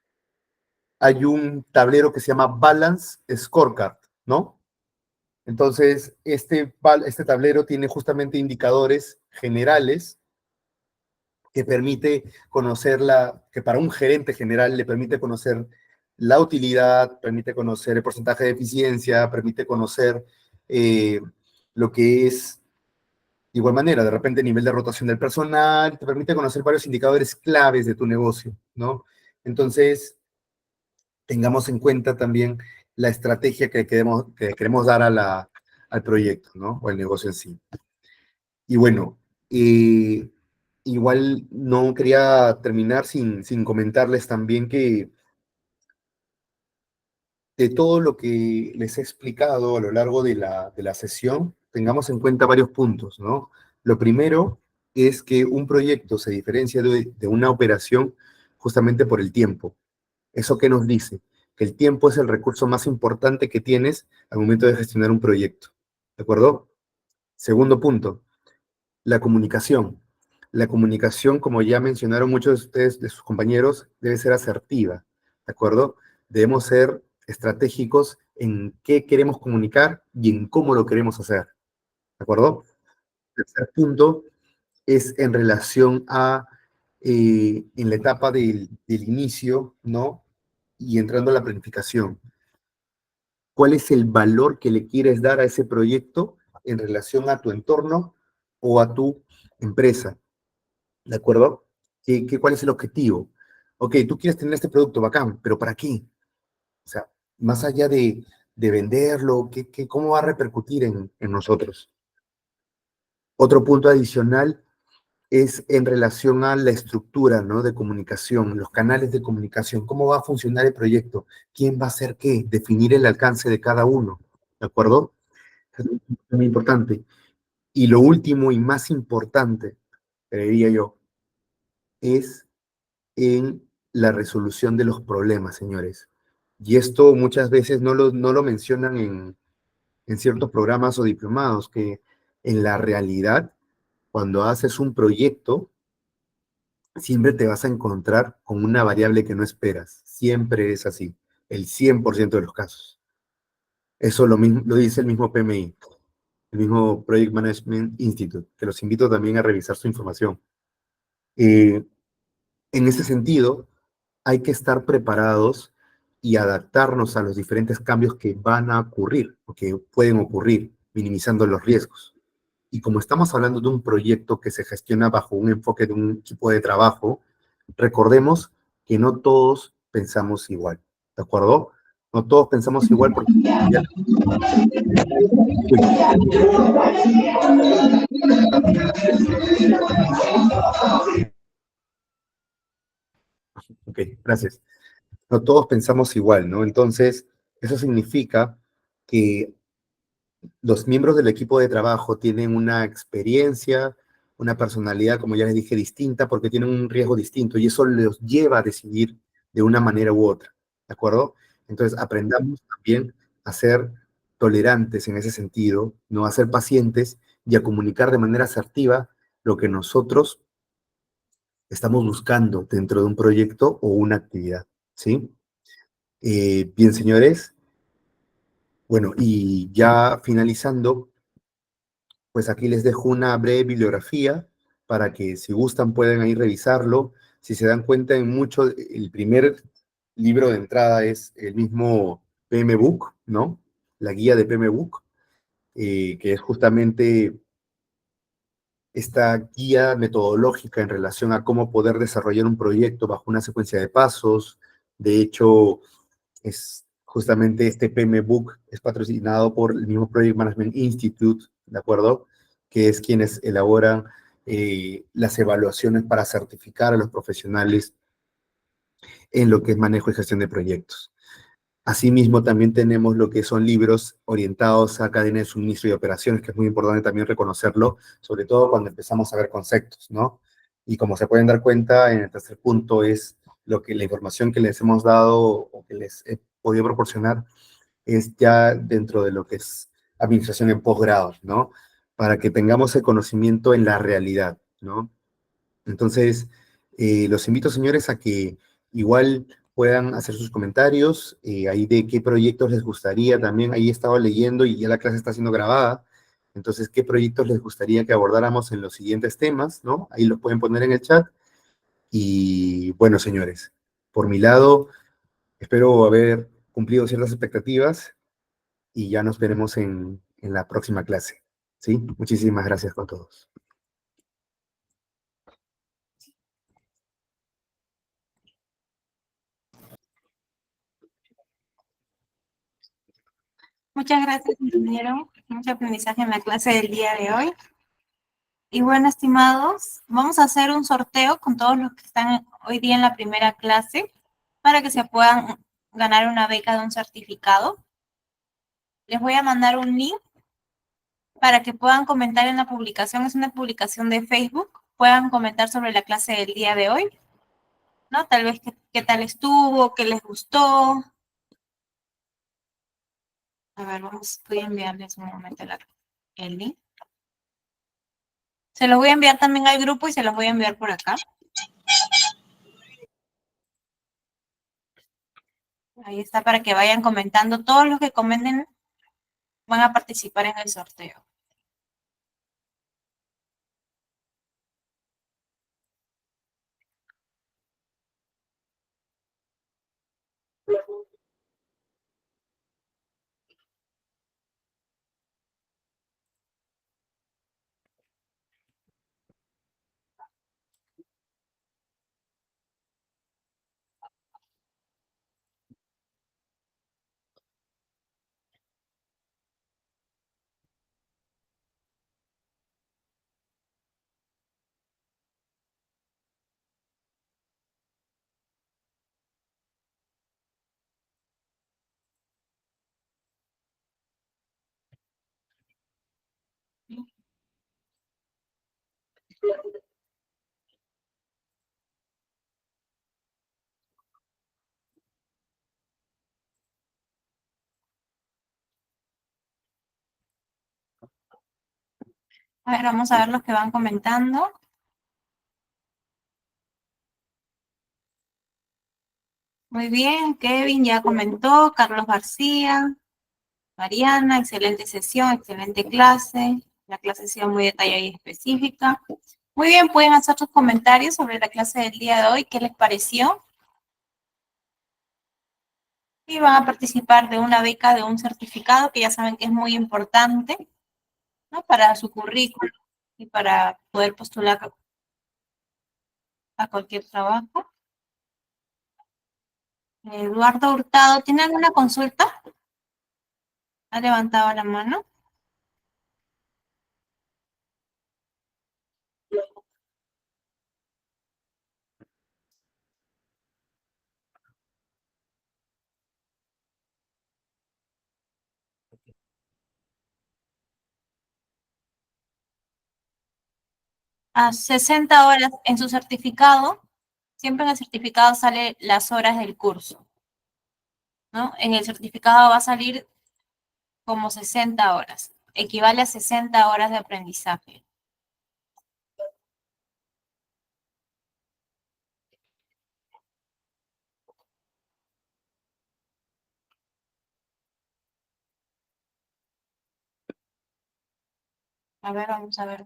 hay un tablero que se llama Balance Scorecard, ¿no? Entonces, este tablero tiene justamente indicadores generales que permite conocer que para un gerente general le permite conocer la utilidad, permite conocer el porcentaje de eficiencia, permite conocer lo que es, de igual manera, de repente, nivel de rotación del personal, te permite conocer varios indicadores claves de tu negocio, ¿no? Entonces, tengamos en cuenta también la estrategia que queremos dar al proyecto, ¿no? O al negocio en sí. Y bueno, igual no quería terminar sin comentarles también que de todo lo que les he explicado a lo largo de la sesión, tengamos en cuenta varios puntos, ¿no? Lo primero es que un proyecto se diferencia de una operación justamente por el tiempo. ¿Eso qué nos dice? Que el tiempo es el recurso más importante que tienes al momento de gestionar un proyecto. ¿De acuerdo? Segundo punto, la comunicación. La comunicación, como ya mencionaron muchos de ustedes, de sus compañeros, debe ser asertiva. ¿De acuerdo? Debemos ser estratégicos en qué queremos comunicar y en cómo lo queremos hacer. ¿De acuerdo? Tercer punto, es en relación a, en la etapa del inicio, ¿no? Y entrando a la planificación. ¿Cuál es el valor que le quieres dar a ese proyecto en relación a tu entorno o a tu empresa? ¿De acuerdo? ¿Cuál es el objetivo? Ok, tú quieres tener este producto bacán, pero ¿para qué? O sea, más allá de venderlo, ¿cómo va a repercutir en nosotros? Otro punto adicional es en relación a la estructura, ¿no? De comunicación, los canales de comunicación, cómo va a funcionar el proyecto, quién va a hacer qué, definir el alcance de cada uno, ¿de acuerdo? Es muy importante. Y lo último y más importante, creería yo, es en la resolución de los problemas, señores. Y esto muchas veces no lo mencionan en ciertos programas o diplomados, que en la realidad, cuando haces un proyecto, siempre te vas a encontrar con una variable que no esperas. Siempre es así, el 100% de los casos. Eso lo mismo, lo dice el mismo PMI, el mismo Project Management Institute, que los invito también a revisar su información. En ese sentido, hay que estar preparados y adaptarnos a los diferentes cambios que van a ocurrir o que pueden ocurrir, minimizando los riesgos. Y como estamos hablando de un proyecto que se gestiona bajo un enfoque de un equipo de trabajo, recordemos que no todos pensamos igual, ¿de acuerdo? No todos pensamos igual porque... Uy, ok, gracias. No todos pensamos igual, ¿no? Entonces, eso significa que los miembros del equipo de trabajo tienen una experiencia, una personalidad, como ya les dije, distinta, porque tienen un riesgo distinto y eso los lleva a decidir de una manera u otra, ¿de acuerdo? Entonces, aprendamos también a ser tolerantes en ese sentido, no a ser pacientes y a comunicar de manera asertiva lo que nosotros estamos buscando dentro de un proyecto o una actividad, ¿sí? Bien, señores, bueno, y ya finalizando, pues aquí les dejo una breve bibliografía para que si gustan pueden ahí revisarlo. Si se dan cuenta en mucho, el primer libro de entrada es el mismo PMBOK, ¿no? La guía de PMBOK, que es justamente esta guía metodológica en relación a cómo poder desarrollar un proyecto bajo una secuencia de pasos. De hecho, es justamente este PMBOK es patrocinado por el mismo Project Management Institute, ¿de acuerdo? Que es quienes elaboran las evaluaciones para certificar a los profesionales en lo que es manejo y gestión de proyectos. Asimismo, también tenemos lo que son libros orientados a cadena de suministro y operaciones, que es muy importante también reconocerlo, sobre todo cuando empezamos a ver conceptos, ¿no? Y como se pueden dar cuenta, en el tercer punto es lo que la información que les hemos dado o que les he podido proporcionar es ya dentro de lo que es administración en posgrado, ¿no? Para que tengamos el conocimiento en la realidad, ¿no? Entonces, los invito, señores, a que igual puedan hacer sus comentarios, ahí de qué proyectos les gustaría también. Ahí he estado leyendo y ya la clase está siendo grabada. Entonces, ¿qué proyectos les gustaría que abordáramos en los siguientes temas, ¿no? Ahí los pueden poner en el chat. Y bueno, señores, por mi lado, espero haber cumplido ciertas expectativas y ya nos veremos en la próxima clase, ¿sí? Muchísimas gracias con todos. Muchas gracias, compañero. Mucho aprendizaje en la clase del día de hoy. Y bueno, estimados, vamos a hacer un sorteo con todos los que están hoy día en la primera clase para que se puedan ganar una beca de un certificado. Les voy a mandar un link para que puedan comentar en la publicación. Es una publicación de Facebook. Puedan comentar sobre la clase del día de hoy, ¿no? Tal vez qué tal estuvo, qué les gustó. A ver, voy a enviarles un momento el link. Se los voy a enviar también al grupo y se los voy a enviar por acá. Ahí está para que vayan comentando. Todos los que comenten van a participar en el sorteo. A ver, vamos a ver los que van comentando. Muy bien, Kevin ya comentó, Carlos García, Mariana, excelente sesión, excelente clase. La clase ha sido muy detallada y específica. Muy bien, pueden hacer sus comentarios sobre la clase del día de hoy, qué les pareció. Y van a participar de una beca, de un certificado, que ya saben que es muy importante, ¿no? Para su currículum y para poder postular a cualquier trabajo. Eduardo Hurtado, ¿tiene alguna consulta? Ha levantado la mano. A 60 horas en su certificado, siempre en el certificado sale las horas del curso, ¿no? En el certificado va a salir como 60 horas, equivale a 60 horas de aprendizaje. A ver, vamos a ver,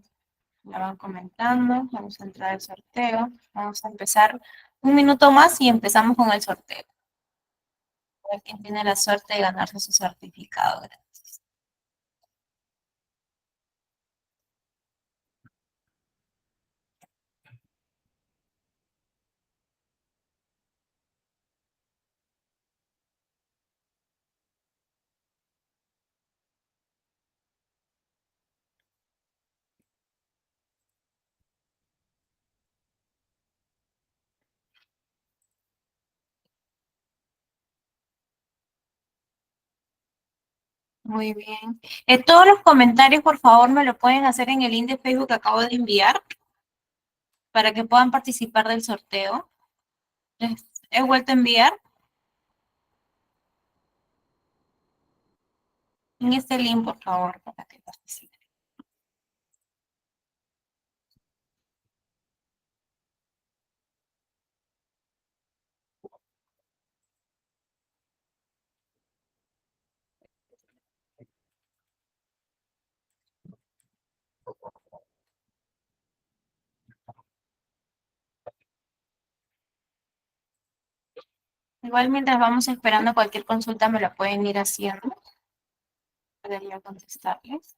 la van comentando, vamos a entrar al sorteo, vamos a empezar un minuto más y empezamos con el sorteo. A ver quién tiene la suerte de ganarse su certificado. Muy bien. Todos los comentarios, por favor, me lo pueden hacer en el link de Facebook que acabo de enviar para que puedan participar del sorteo. Les he vuelto a enviar en este link, por favor, para que participen. Igual mientras vamos esperando cualquier consulta me la pueden ir haciendo para yo contestarles.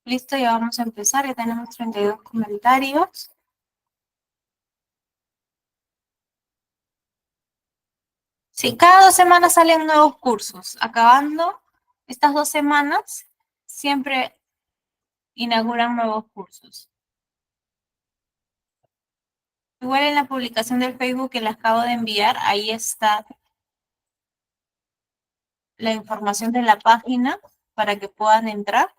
Listo, ya vamos a empezar. Ya tenemos 32 comentarios. Sí, cada 2 semanas salen nuevos cursos. Acabando estas 2 semanas, siempre inauguran nuevos cursos. Igual en la publicación del Facebook que les acabo de enviar, ahí está la información de la página para que puedan entrar.